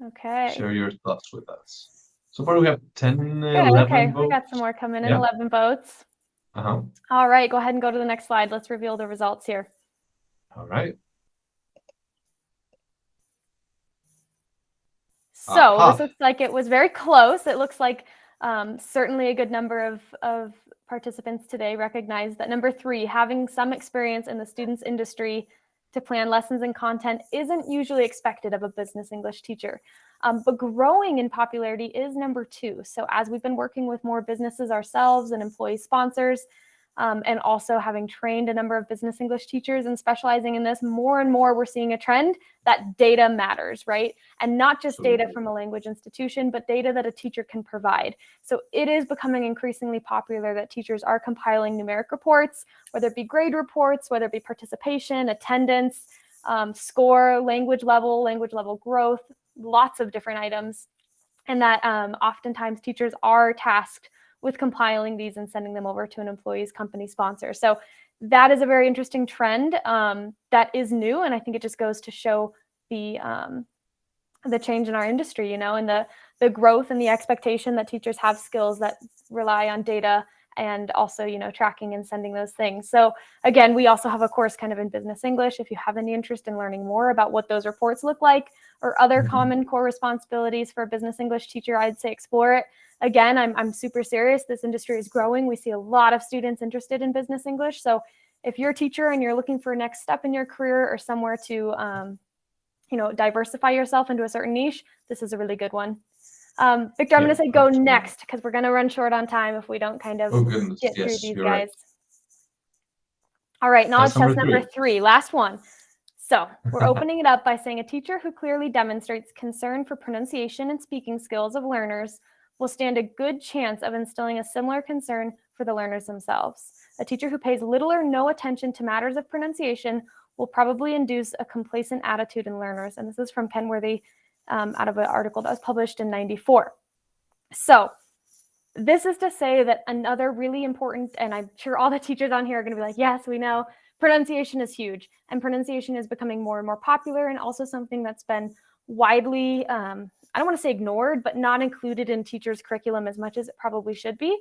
Okay. Share your thoughts with us. So far we have 10, Good, 11 okay, votes. we got some more coming in, Yeah. 11 votes. Uh-huh. All right, go ahead and go to the next slide. Let's reveal the results here. All right. So Aha. this looks like it was very close. It looks like certainly a good number of participants today recognize that number 3, having some experience in the student's industry to plan lessons and content isn't usually expected of a business English teacher. But growing in popularity is number 2. So as we've been working with more businesses ourselves and employee sponsors, and also having trained a number of business English teachers and specializing in this, more and more we're seeing a trend that data matters, right? And not just data from a language institution, but data that a teacher can provide. So it is becoming increasingly popular that teachers are compiling numeric reports, whether it be grade reports, whether it be participation, attendance, score, language level growth, lots of different items. And that oftentimes teachers are tasked with compiling these and sending them over to an employee's company sponsor. So that is a very interesting trend that is new, and I think it just goes to show the change in our industry, and the growth and the expectation that teachers have skills that rely on data and also, tracking and sending those things. So again, we also have a course kind of in business English. If you have any interest in learning more about what those reports look like or other common core responsibilities for a business English teacher, I'd say explore it. Again, I'm super serious. This industry is growing. We see a lot of students interested in business English. So if you're a teacher and you're looking for a next step in your career or somewhere to, diversify yourself into a certain niche, this is a really good one. Victor, I'm going to say go next because we're going to run short on time if we don't kind of get through these guys. Right. All right, knowledge test number number 3, last one. So we're opening it up by saying a teacher who clearly demonstrates concern for pronunciation and speaking skills of learners will stand a good chance of instilling a similar concern for the learners themselves. A teacher who pays little or no attention to matters of pronunciation will probably induce a complacent attitude in learners. And this is from Penworthy out of an article that was published in '94. So this is to say that another really important, and I'm sure all the teachers on here are going to be like, yes, we know, pronunciation is huge. And pronunciation is becoming more and more popular and also something that's been widely, I don't want to say ignored, but not included in teachers' curriculum as much as it probably should be.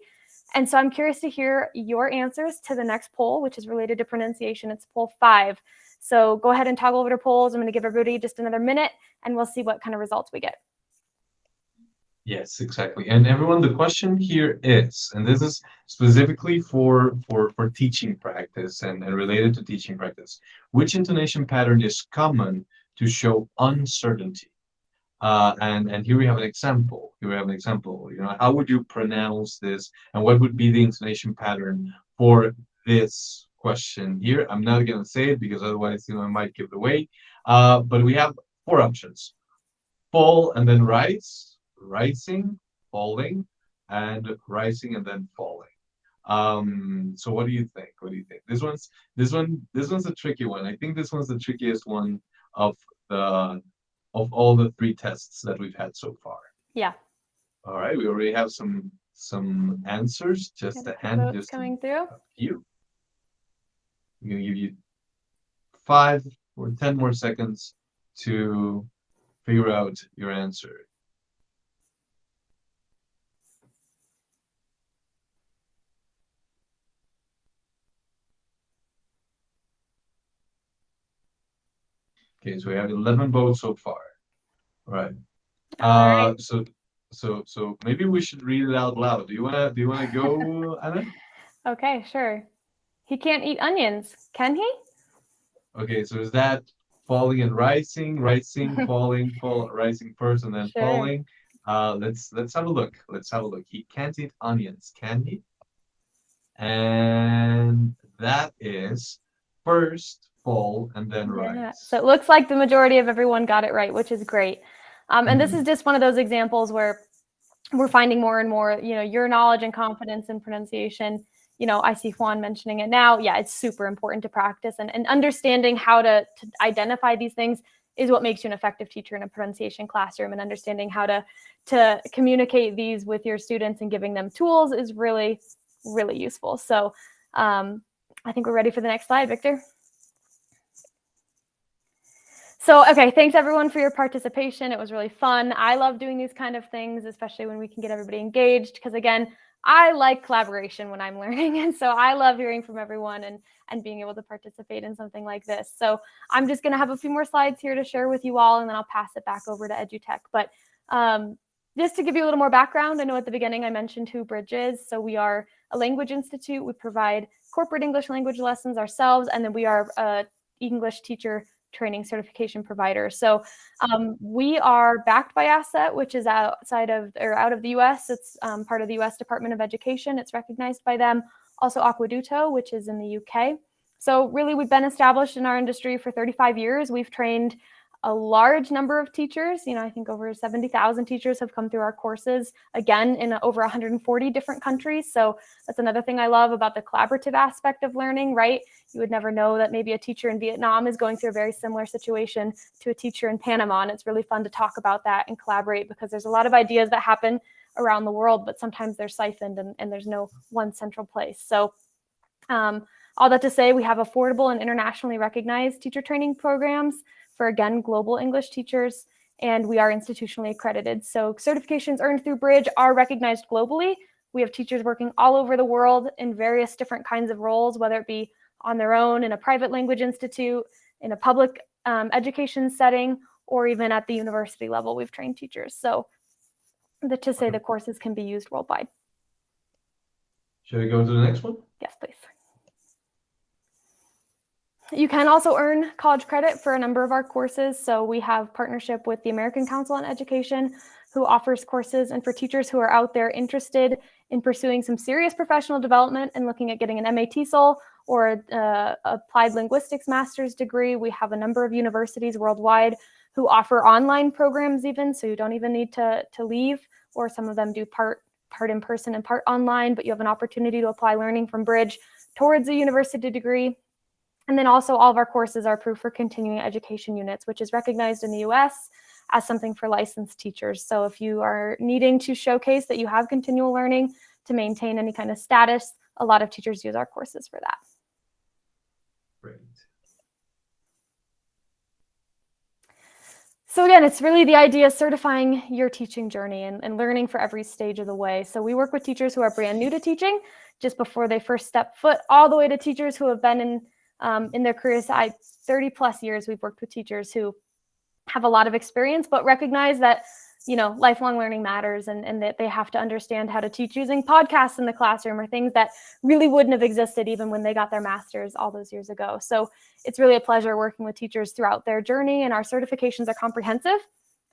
And so I'm curious to hear your answers to the next poll, which is related to pronunciation. It's poll 5. So go ahead and toggle over to polls. I'm going to give everybody just another minute and we'll see what kind of results we get. Yes, exactly. And everyone, the question here is, and this is specifically for teaching practice and related to teaching practice, which intonation pattern is common to show uncertainty? And here we have an example. Here we have an example. You know, how would you pronounce this, and what would be the intonation pattern for this question here? I'm not gonna say it because otherwise, you know, I might give it away. But we have 4 options: fall and then rise, rising, falling, and rising and then falling. So what do you think? What do you think? This one's a tricky one. I think this one's the trickiest one of the of all the 3 tests that we've had so far. Yeah. All right, we already have some answers. Just a hand, just coming through. a few. I'm gonna give you 5 or 10 more seconds to figure out your answer. Okay, so we have 11 votes so far. All right. All right. So maybe we should read it out loud. Do you wanna go, Anna? Okay, sure. He can't eat onions, can he? Okay, so is that falling and rising, rising, falling, rising first, and then Sure. falling? Let's have a look. Let's have a look. He can't eat onions, can he? And that is first fall and then Yeah. rise. So it looks like the majority of everyone got it right, which is great. And this is just one of those examples where we're finding more and more, you know, your knowledge and confidence in pronunciation. You know, I see Juan mentioning it now. Yeah, it's super important to practice, and understanding how to identify these things is what makes you an effective teacher in a pronunciation classroom, and understanding how to communicate these with your students and giving them tools is really, really useful. So I think we're ready for the next slide, Victor. So, okay, thanks everyone for your participation. It was really fun. I love doing these kind of things, especially when we can get everybody engaged, because again, I like collaboration when I'm learning. And so I love hearing from everyone and being able to participate in something like this. So I'm just going to have a few more slides here to share with you all, and then I'll pass it back over to EduTech. But just to give you a little more background, I know at the beginning I mentioned who Bridge is. So we are a language institute. We provide corporate English language lessons ourselves, and then we are a English teacher training certification provider. So we are backed by Asset, which is out of the US. It's part of the US Department of Education. It's recognized by them. Also Aquaduto, which is in the UK. So really, we've been established in our industry for 35 years. We've trained a large number of teachers. You know, I think over 70,000 teachers have come through our courses, again, in over 140 different countries. So that's another thing I love about the collaborative aspect of learning, right? You would never know that maybe a teacher in Vietnam is going through a very similar situation to a teacher in Panama. And it's really fun to talk about that and collaborate, because there's a lot of ideas that happen around the world, but sometimes they're siphoned and there's no one central place. So all that to say, we have affordable and internationally recognized teacher training programs for, again, global English teachers, and we are institutionally accredited. So certifications earned through Bridge are recognized globally. We have teachers working all over the world in various different kinds of roles, whether it be on their own in a private language institute, in a public education setting, or even at the university level. We've trained teachers. So to say the courses can be used worldwide. Should I go to the next one? Yes, please. You can also earn college credit for a number of our courses. So we have partnership with the American Council on Education, who offers courses, and for teachers who are out there interested in pursuing some serious professional development and looking at getting an MA TESOL or applied linguistics master's degree, we have a number of universities worldwide who offer online programs even, so you don't even need to leave, or some of them do part in person and part online, but you have an opportunity to apply learning from Bridge towards a university degree. And then also all of our courses are approved for continuing education units, which is recognized in the US as something for licensed teachers. So if you are needing to showcase that you have continual learning to maintain any kind of status, a lot of teachers use our courses for that. Great. So again, it's really the idea of certifying your teaching journey and learning for every stage of the way. So we work with teachers who are brand new to teaching, just before they first step foot, all the way to teachers who have been in their careers. 30 plus years we've worked with teachers who have a lot of experience, but recognize that, you know, lifelong learning matters, and that they have to understand how to teach using podcasts in the classroom, or things that really wouldn't have existed even when they got their master's all those years ago. So it's really a pleasure working with teachers throughout their journey, and our certifications are comprehensive.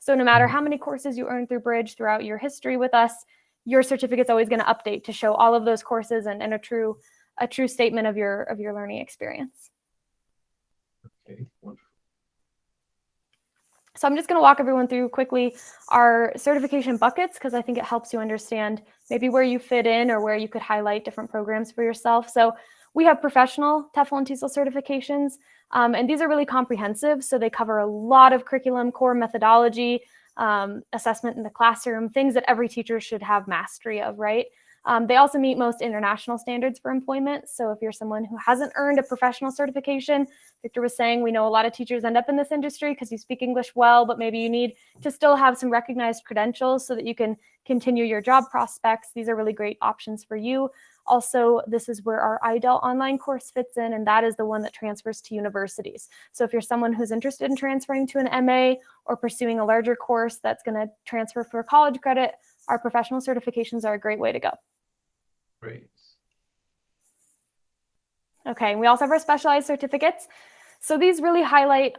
So no matter how many courses you earn through Bridge throughout your history with us, your certificate's always going to update to show all of those courses and a true statement of your learning experience. Okay, wonderful. So I'm just going to walk everyone through quickly our certification buckets, because I think it helps you understand maybe where you fit in or where you could highlight different programs for yourself. So we have professional TEFL and TESOL certifications, and these are really comprehensive. So they cover a lot of curriculum, core methodology, assessment in the classroom, things that every teacher should have mastery of, right? They also meet most international standards for employment. So if you're someone who hasn't earned a professional certification, Victor was saying, we know a lot of teachers end up in this industry because you speak English well, but maybe you need to still have some recognized credentials so that you can continue your job prospects. These are really great options for you. Also, this is where our IDEL online course fits in, and that is the one that transfers to universities. So if you're someone who's interested in transferring to an MA or pursuing a larger course that's going to transfer for college credit, our professional certifications are a great way to go. Great. Okay, we also have our specialized certificates. So these really highlight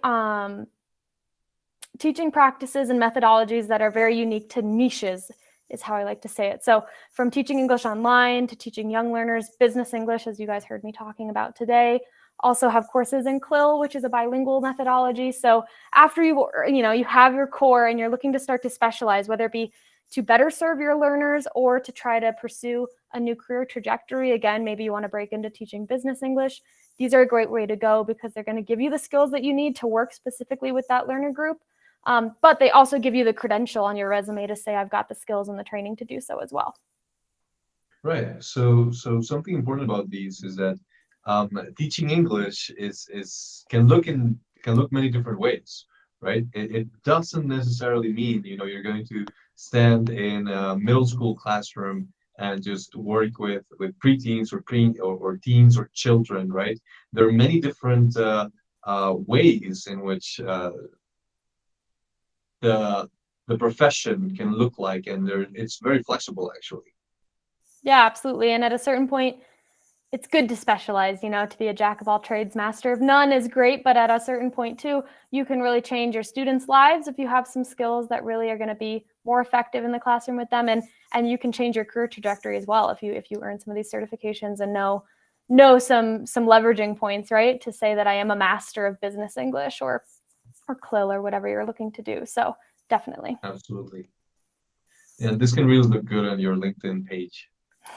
teaching practices and methodologies that are very unique to niches, is how I like to say it. So from teaching English online to teaching young learners business English, as you guys heard me talking about today. Also have courses in CLIL, which is a bilingual methodology. So after you have your core and you're looking to start to specialize, whether it be to better serve your learners or to try to pursue a new career trajectory. Again, maybe you want to break into teaching business English. These are a great way to go because they're going to give you the skills that you need to work specifically with that learner group. But they also give you the credential on your resume to say, I've got the skills and the training to do so as well. Right. So something important about these is that teaching English can look many different ways, right? It doesn't necessarily mean you're going to stand in a middle school classroom and just work with preteens or teens or children, right? There are many different ways in which the profession can look like, and it's very flexible actually. Yeah, absolutely. And at a certain point, it's good to specialize, to be a jack of all trades, master of none is great. But at a certain point too, you can really change your students' lives if you have some skills that really are going to be more effective in the classroom with them. And you can change your career trajectory as well if you earn some of these certifications and know some leveraging points, right? To say that I am a master of business English or CLIL or whatever you're looking to do. So definitely. Absolutely. And this can really look good on your LinkedIn page.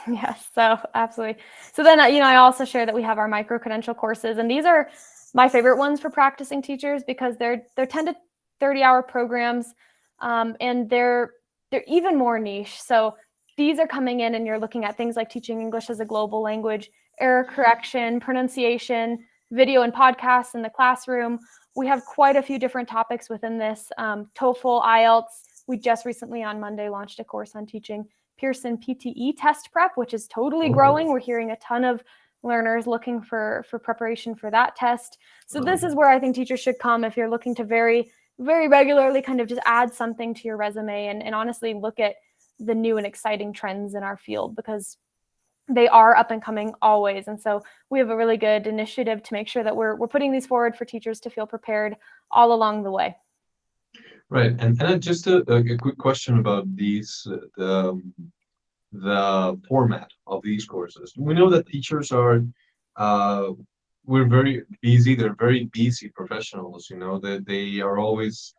Yes, so absolutely. So then, I also share that we have our micro-credential courses, and these are my favorite ones for practicing teachers because they're 10 to 30-hour programs, and they're even more niche. So these are coming in and you're looking at things like teaching English as a global language, error correction, pronunciation, video and podcasts in the classroom. We have quite a few different topics within this. TOEFL, IELTS. We just recently on Monday launched a course on teaching Pearson PTE test prep, which is totally growing. We're hearing a ton of learners looking for preparation for that test. So this is where I think teachers should come if you're looking to very, very regularly kind of just add something to your resume and honestly look at the new and exciting trends in our field because they are up and coming always. And so we have a really good initiative to make sure that we're putting these forward for teachers to feel prepared all along the way. Right, and just a quick question about these, the format of these courses. We know that teachers are, we're very busy. They're very busy professionals. That they are always,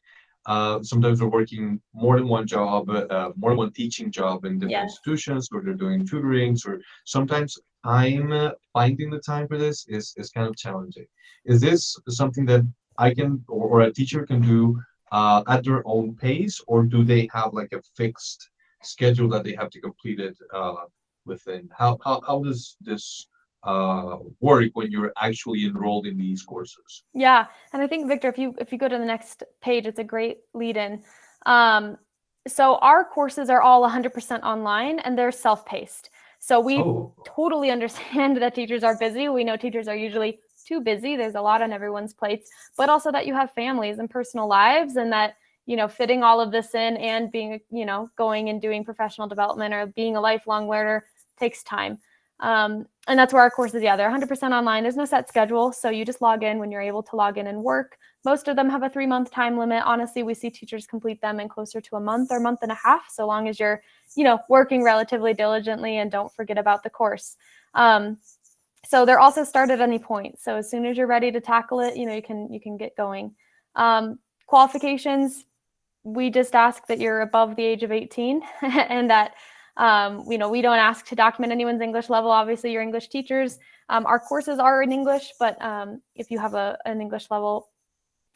sometimes they're working more than one job, more than one teaching job in different institutions, or they're doing tutorings, or sometimes finding the time for this is kind of challenging. Is this something that I can or a teacher can do at their own pace, or do they have like a fixed schedule that they have to complete it within? How does this work when you're actually enrolled in these courses? Yeah, and I think Victor, if you go to the next page, it's a great lead-in. So our courses are all 100% online and they're self-paced. So we totally understand that teachers are busy. We know teachers are usually too busy. There's a lot on everyone's plates, but also that you have families and personal lives and that, fitting all of this in and being, going and doing professional development or being a lifelong learner takes time. And that's where our courses, yeah, they're 100% online. There's no set schedule. So you just log in when you're able to log in and work. Most of them have a 3-month time limit. Honestly, we see teachers complete them in closer to a month or month and a half, so long as you're, working relatively diligently and don't forget about the course. So they're also start at any point. So as soon as you're ready to tackle it, you can get going. Qualifications, we just ask that you're above the age of 18 and that, we don't ask to document anyone's English level. Obviously, you're English teachers. Our courses are in English, but if you have an English level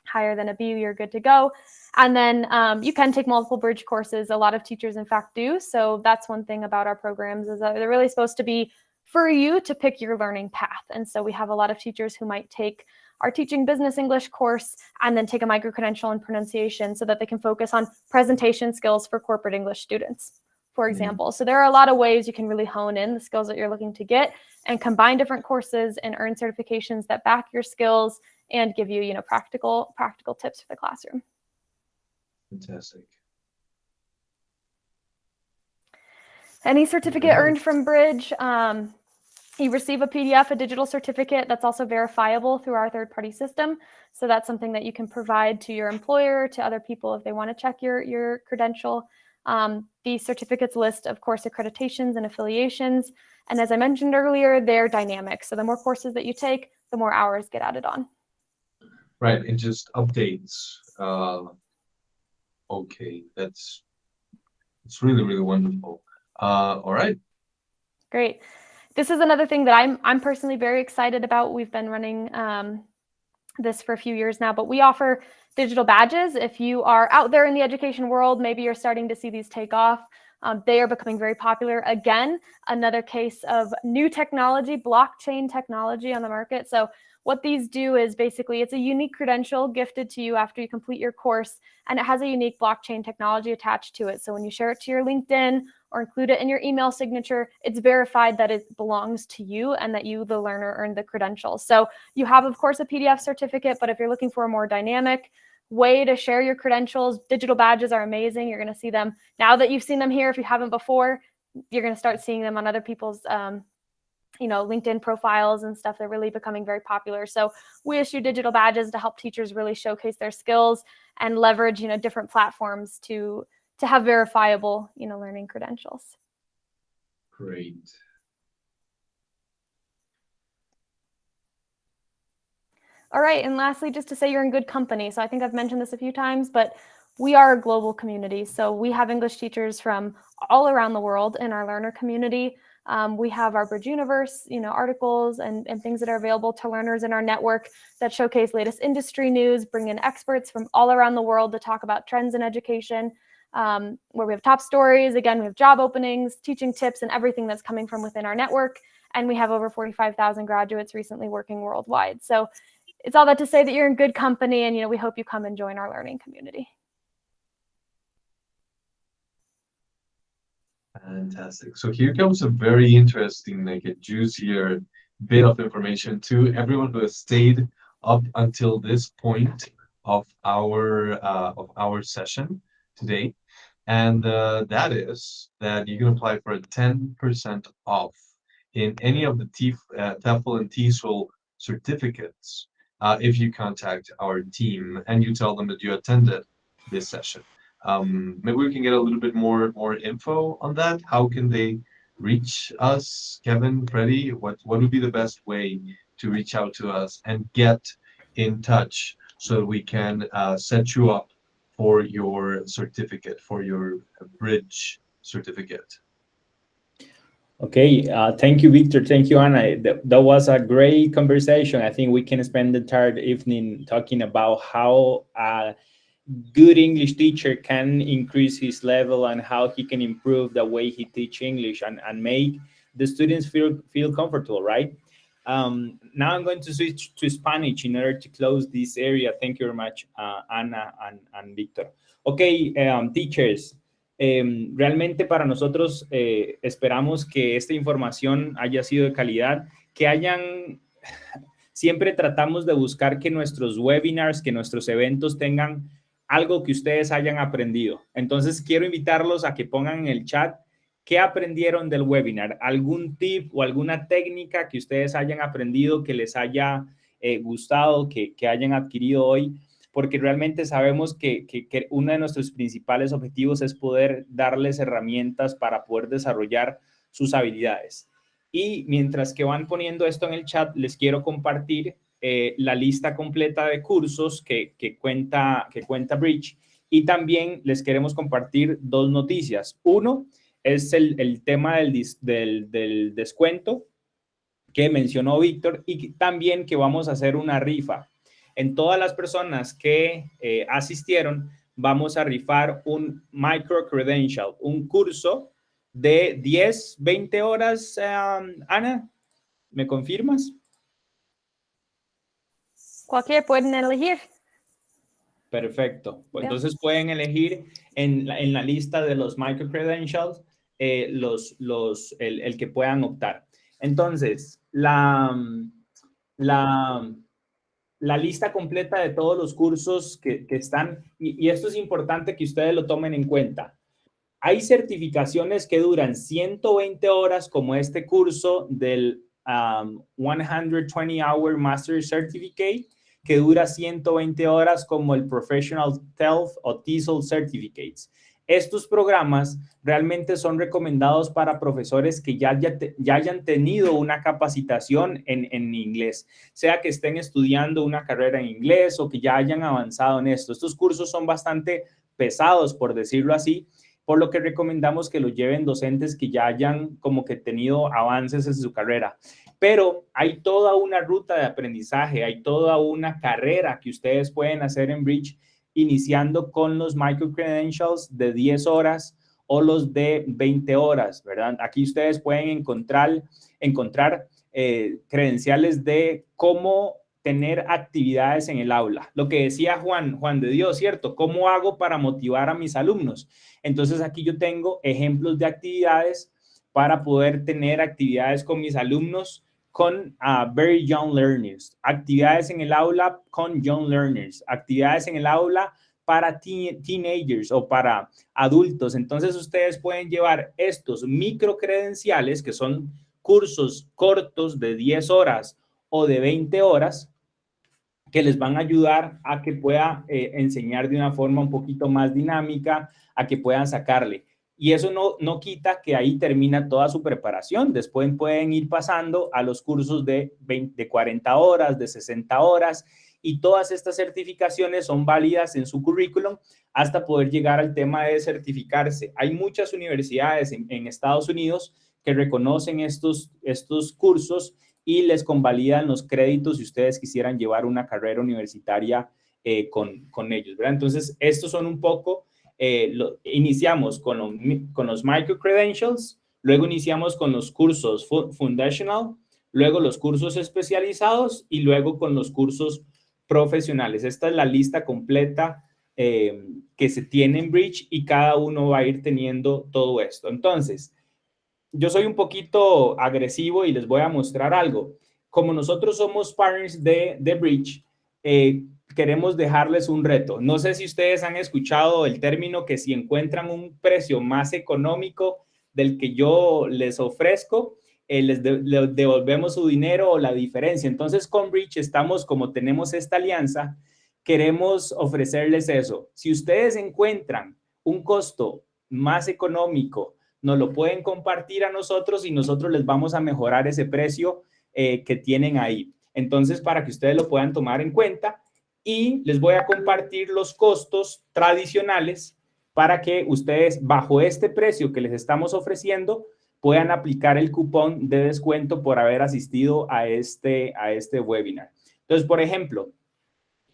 higher than a B, you're good to go. And then you can take multiple bridge courses. A lot of teachers, in fact, do. So that's one thing about our programs is that they're really supposed to be for you to pick your learning path. And so we have a lot of teachers who might take our teaching business English course and then take a micro-credential in pronunciation so that they can focus on presentation skills for corporate English students, for example. So there are a lot of ways you can really hone in the skills that you're looking to get and combine different courses and earn certifications that back your skills and give you, practical tips for the classroom. Fantastic. Any certificate earned from Bridge, you receive a PDF, a digital certificate that's also verifiable through our third-party system. So that's something that you can provide to your employer, to other people if they want to check your credential. These certificates list, of course, accreditations and affiliations. And as I mentioned earlier, they're dynamic. So the more courses that you take, the more hours get added on. Right, it just updates. Okay, it's really, really wonderful. All right. Great. This is another thing that I'm personally very excited about. We've been running this for a few years now, but we offer digital badges. If you are out there in the education world, maybe you're starting to see these take off. They are becoming very popular. Again, another case of new technology, blockchain technology on the market. So what these do is basically it's a unique credential gifted to you after you complete your course, and it has a unique blockchain technology attached to it. So when you share it to your LinkedIn or include it in your email signature, it's verified that it belongs to you and that you, the learner, earned the credential. So you have, of course, a PDF certificate, but if you're looking for a more dynamic way to share your credentials, digital badges are amazing. You're going to see them now that you've seen them here. If you haven't before, you're going to start seeing them on other people's LinkedIn profiles and stuff. They're really becoming very popular. So we issue digital badges to help teachers really showcase their skills and leverage, different platforms to have verifiable, learning credentials. Great. All right. And lastly, just to say you're in good company. So I think I've mentioned this a few times, but we are a global community. So we have English teachers from all around the world in our learner community. We have our Bridge Universe, articles and things that are available to learners in our network that showcase latest industry news, bring in experts from all around the world to talk about trends in education, where we have top stories. Again, we have job openings, teaching tips, and everything that's coming from within our network. And we have over 45,000 graduates recently working worldwide. So it's all that to say that you're in good company, and we hope you come and join our learning community. Fantastic. So here comes a very interesting, like a juicier bit of information to everyone who has stayed up until this point of our session today, and that is that you can apply for a 10% off in any of the TEFL and TESOL certificates if you contact our team and you tell them that you attended this session. Maybe we can get a little bit more info on that. How can they reach us, Kevin, Freddie? What would be the best way to reach out to us and get in touch so we can set you up for your certificate, for your Bridge certificate? Okay, thank you, Victor. Thank you, Anna. That was a great conversation. I think we can spend the entire evening talking about how a good English teacher can increase his level and how he can improve the way he teaches English and make the students feel comfortable, right? Now I'm going to switch to Spanish in order to close this area. Thank you very much, Ana and Victor. Okay, teachers. Realmente para nosotros esperamos que esta información haya sido de calidad, siempre tratamos de buscar que nuestros webinars, que nuestros eventos tengan algo que ustedes hayan aprendido. Entonces quiero invitarlos a que pongan en el chat ¿qué aprendieron del webinar? ¿Algún tip o alguna técnica que ustedes hayan aprendido, que les haya gustado, que hayan adquirido hoy? Porque realmente sabemos que uno de nuestros principales objetivos es poder darles herramientas para poder desarrollar sus habilidades. Y mientras que van poniendo esto en el chat, les quiero compartir la lista completa de cursos que cuenta Bridge, y también les queremos compartir dos noticias. Uno es el tema del descuento que mencionó Víctor, y también que vamos a hacer una rifa. En todas las personas que asistieron, vamos a rifar un micro credential, un curso de 10, 20 horas. Ana, ¿me confirmas? Cualquier pueden elegir. Perfecto. Entonces pueden elegir en la lista de los micro credentials el que puedan optar. Entonces, la lista completa de todos los cursos que están, y esto es importante que ustedes lo tomen en cuenta. Hay certificaciones que duran 120 horas, como este curso del 120 Hour Master Certificate, que dura 120 horas, como el Professional TEFL o TESOL Certificates. Estos programas realmente son recomendados para profesores que ya hayan tenido una capacitación en inglés, sea que estén estudiando una carrera en inglés o que ya hayan avanzado en esto. Estos cursos son bastante pesados, por decirlo así, por lo que recomendamos que lo lleven docentes que ya hayan como que tenido avances en su carrera. Pero hay toda una ruta de aprendizaje, hay toda una carrera que ustedes pueden hacer en Bridge, iniciando con los micro credentials de 10 horas o los de 20 horas, ¿verdad? Aquí ustedes pueden encontrar credenciales de cómo tener actividades en el aula. Lo que decía Juan de Dios, ¿cierto? ¿Cómo hago para motivar a mis alumnos? Entonces aquí yo tengo ejemplos de actividades para poder tener actividades con mis alumnos con very young learners, actividades en el aula con young learners, actividades en el aula para teenagers o para adultos. Entonces ustedes pueden llevar estos micro credenciales, que son cursos cortos de 10 horas o de 20 horas, que les van a ayudar a que pueda enseñar de una forma un poquito más dinámica, a que puedan sacarle. Y eso no quita que ahí termina toda su preparación. Después pueden ir pasando a los cursos de 40 horas, de 60 horas, y todas estas certificaciones son válidas en su currículum hasta poder llegar al tema de certificarse. Hay muchas universidades en Estados Unidos que reconocen estos cursos y les convalidan los créditos si ustedes quisieran llevar una carrera universitaria con ellos, ¿verdad? Entonces, estos son un poco, iniciamos con los micro credentials, luego iniciamos con los cursos foundational, luego los cursos especializados y luego con los cursos profesionales. Esta es la lista completa que se tiene en Bridge, y cada uno va a ir teniendo todo esto. Entonces, yo soy un poquito agresivo y les voy a mostrar algo. Como nosotros somos partners de Bridge, queremos dejarles un reto. No sé si ustedes han escuchado el término que si encuentran un precio más económico del que yo les ofrezco, les devolvemos su dinero o la diferencia. Entonces, con Bridge estamos, como tenemos esta alianza, queremos ofrecerles eso. Si ustedes encuentran un costo más económico, nos lo pueden compartir a nosotros y nosotros les vamos a mejorar ese precio que tienen ahí. Entonces, para que ustedes lo puedan tomar en cuenta, y les voy a compartir los costos tradicionales para que ustedes, bajo este precio que les estamos ofreciendo, puedan aplicar el cupón de descuento por haber asistido a este webinar. Entonces, por ejemplo,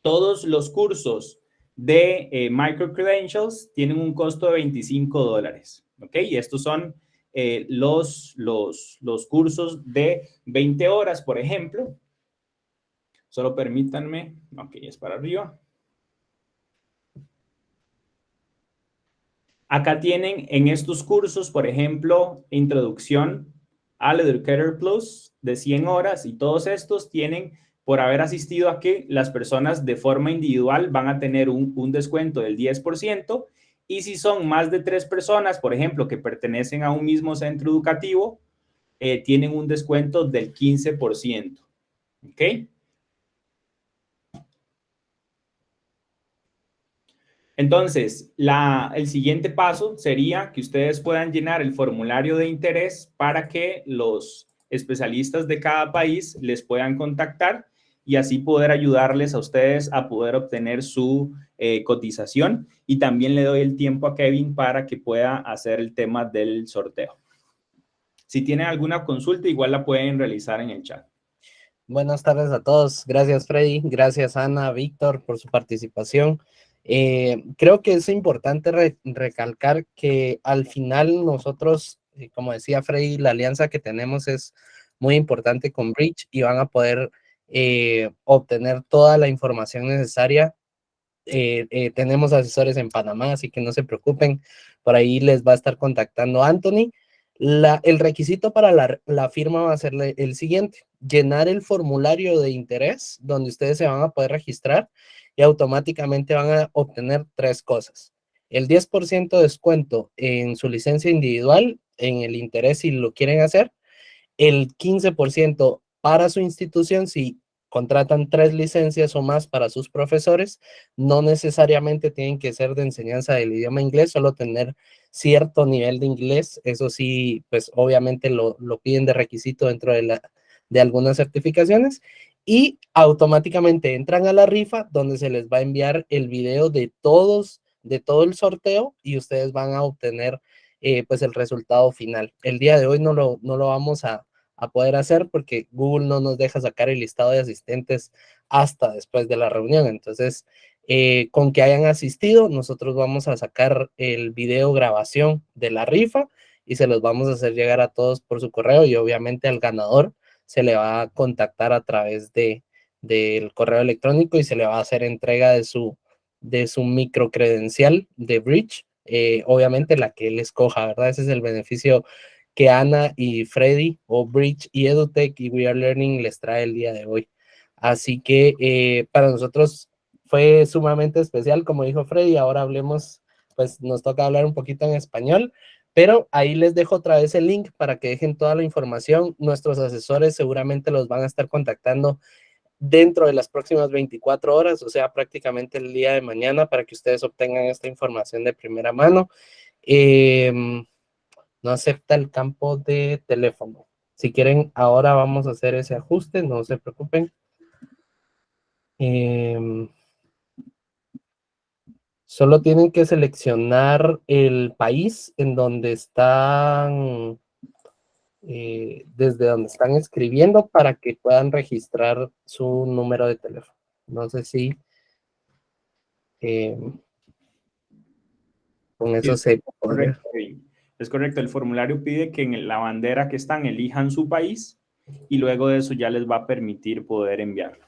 todos los cursos de micro credentials tienen un costo de $25. ¿Ok? Y estos son los cursos de 20 horas, por ejemplo. Solo permítanme. Ok, es para arriba. Acá tienen en estos cursos, por ejemplo, Introducción al Educator Plus de 100 horas, y todos estos tienen, por haber asistido aquí, las personas de forma individual van a tener un descuento del 10%, Y si son más de 3 personas, por ejemplo, que pertenecen a un mismo centro educativo, tienen un descuento del 15%. ¿Ok? Entonces, el siguiente paso sería que ustedes puedan llenar el formulario de interés para que los especialistas de cada país les puedan contactar y así poder ayudarles a ustedes a poder obtener su cotización. Y también le doy el tiempo a Kevin para que pueda hacer el tema del sorteo. Si tienen alguna consulta, igual la pueden realizar en el chat. Buenas tardes a todos. Gracias, Freddy. Gracias, Ana, Víctor, por su participación. Creo que es importante recalcar que al final nosotros, como decía Freddy, la alianza que tenemos es muy importante con Bridge y van a poder obtener toda la información necesaria. Tenemos asesores en Panamá, así que no se preocupen. Por ahí les va a estar contactando Anthony. El requisito para la firma va a ser el siguiente: llenar el formulario de interés donde ustedes se van a poder registrar y automáticamente van a obtener 3 cosas. El 10% de descuento en su licencia individual, en el interés si lo quieren hacer, el 15% para su institución si contratan 3 licencias o más para sus profesores. No necesariamente tienen que ser de enseñanza del idioma inglés, solo tener cierto nivel de inglés. Eso sí, pues obviamente lo piden de requisito dentro de algunas certificaciones. Y automáticamente entran a la rifa donde se les va a enviar el video de todo el sorteo y ustedes van a obtener pues el resultado final. El día de hoy no lo vamos a poder hacer porque Google no nos deja sacar el listado de asistentes hasta después de la reunión. Entonces, con que hayan asistido, nosotros vamos a sacar el video grabación de la rifa y se los vamos a hacer llegar a todos por su correo y obviamente al ganador se le va a contactar a través del correo electrónico y se le va a hacer entrega de su microcredencial de Bridge, obviamente la que él escoja, ¿verdad? Ese es el beneficio que Ana y Freddy o Bridge y EduTech y We Are Learning les trae el día de hoy. Así que para nosotros fue sumamente especial, como dijo Freddy. Ahora hablemos, pues nos toca hablar un poquito en español, pero ahí les dejo otra vez el link para que dejen toda la información. Nuestros asesores seguramente los van a estar contactando dentro de las próximas 24 horas, o sea, prácticamente el día de mañana, para que ustedes obtengan esta información de primera mano. No acepta el campo de teléfono. Si quieren, ahora vamos a hacer ese ajuste, no se preocupen. Solo tienen que seleccionar el país en donde están, desde donde están escribiendo para que puedan registrar su número de teléfono. No sé si con eso se podría. Correcto. Es correcto, el formulario pide que en la bandera que están elijan su país y luego de eso ya les va a permitir poder enviarlo.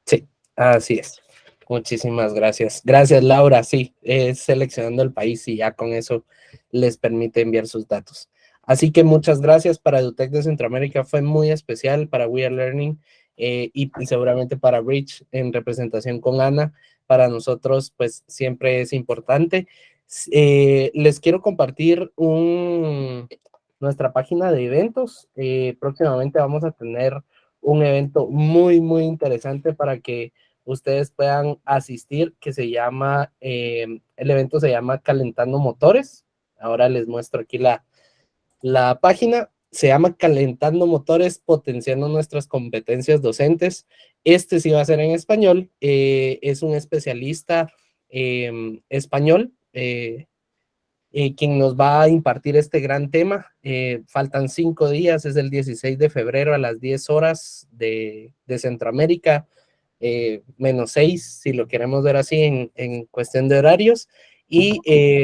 Sí, así es. Muchísimas gracias. Gracias, Laura. Sí, seleccionando el país y ya con eso les permite enviar sus datos. Así que muchas gracias. Para EduTech de Centroamérica fue muy especial, para We Are Learning y seguramente para Bridge en representación con Ana. Para nosotros, pues siempre es importante. Les quiero compartir nuestra página de eventos. Próximamente vamos a tener un evento muy, muy interesante para que ustedes puedan asistir, que se llama, el evento se llama Calentando Motores. Ahora les muestro aquí la página. Se llama Calentando Motores, potenciando nuestras competencias docentes. Este sí va a ser en español. Es un especialista español quien nos va a impartir este gran tema. Faltan 5 días, es el 16 de febrero a las 10 horas de Centroamérica, menos 6, si lo queremos ver así en cuestión de horarios, y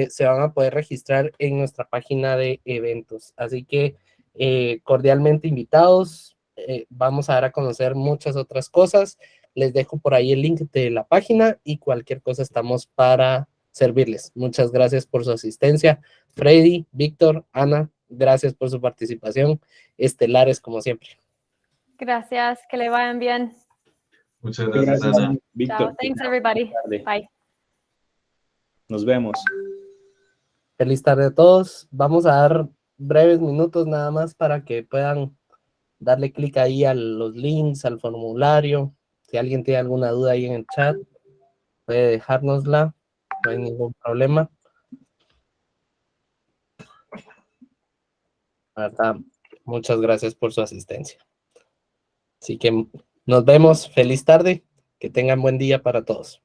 se van a poder registrar en nuestra página de eventos. Así que cordialmente invitados. Vamos a dar a conocer muchas otras cosas. Les dejo por ahí el link de la página y cualquier cosa estamos para servirles. Muchas gracias por su asistencia. Freddy, Víctor, Ana, gracias por su participación. Estelares como siempre. Gracias, que le vayan bien. Muchas gracias, Ana. Víctor. Ciao. Thanks, everybody. Bye. Nos vemos. Feliz tarde a todos. Vamos a dar breves minutos nada más para que puedan darle clic ahí a los links, al formulario. Si alguien tiene alguna duda ahí en el chat, puede dejárnosla, no hay ningún problema. La verdad, muchas gracias por su asistencia. Así que nos vemos. Feliz tarde. Que tengan buen día para todos.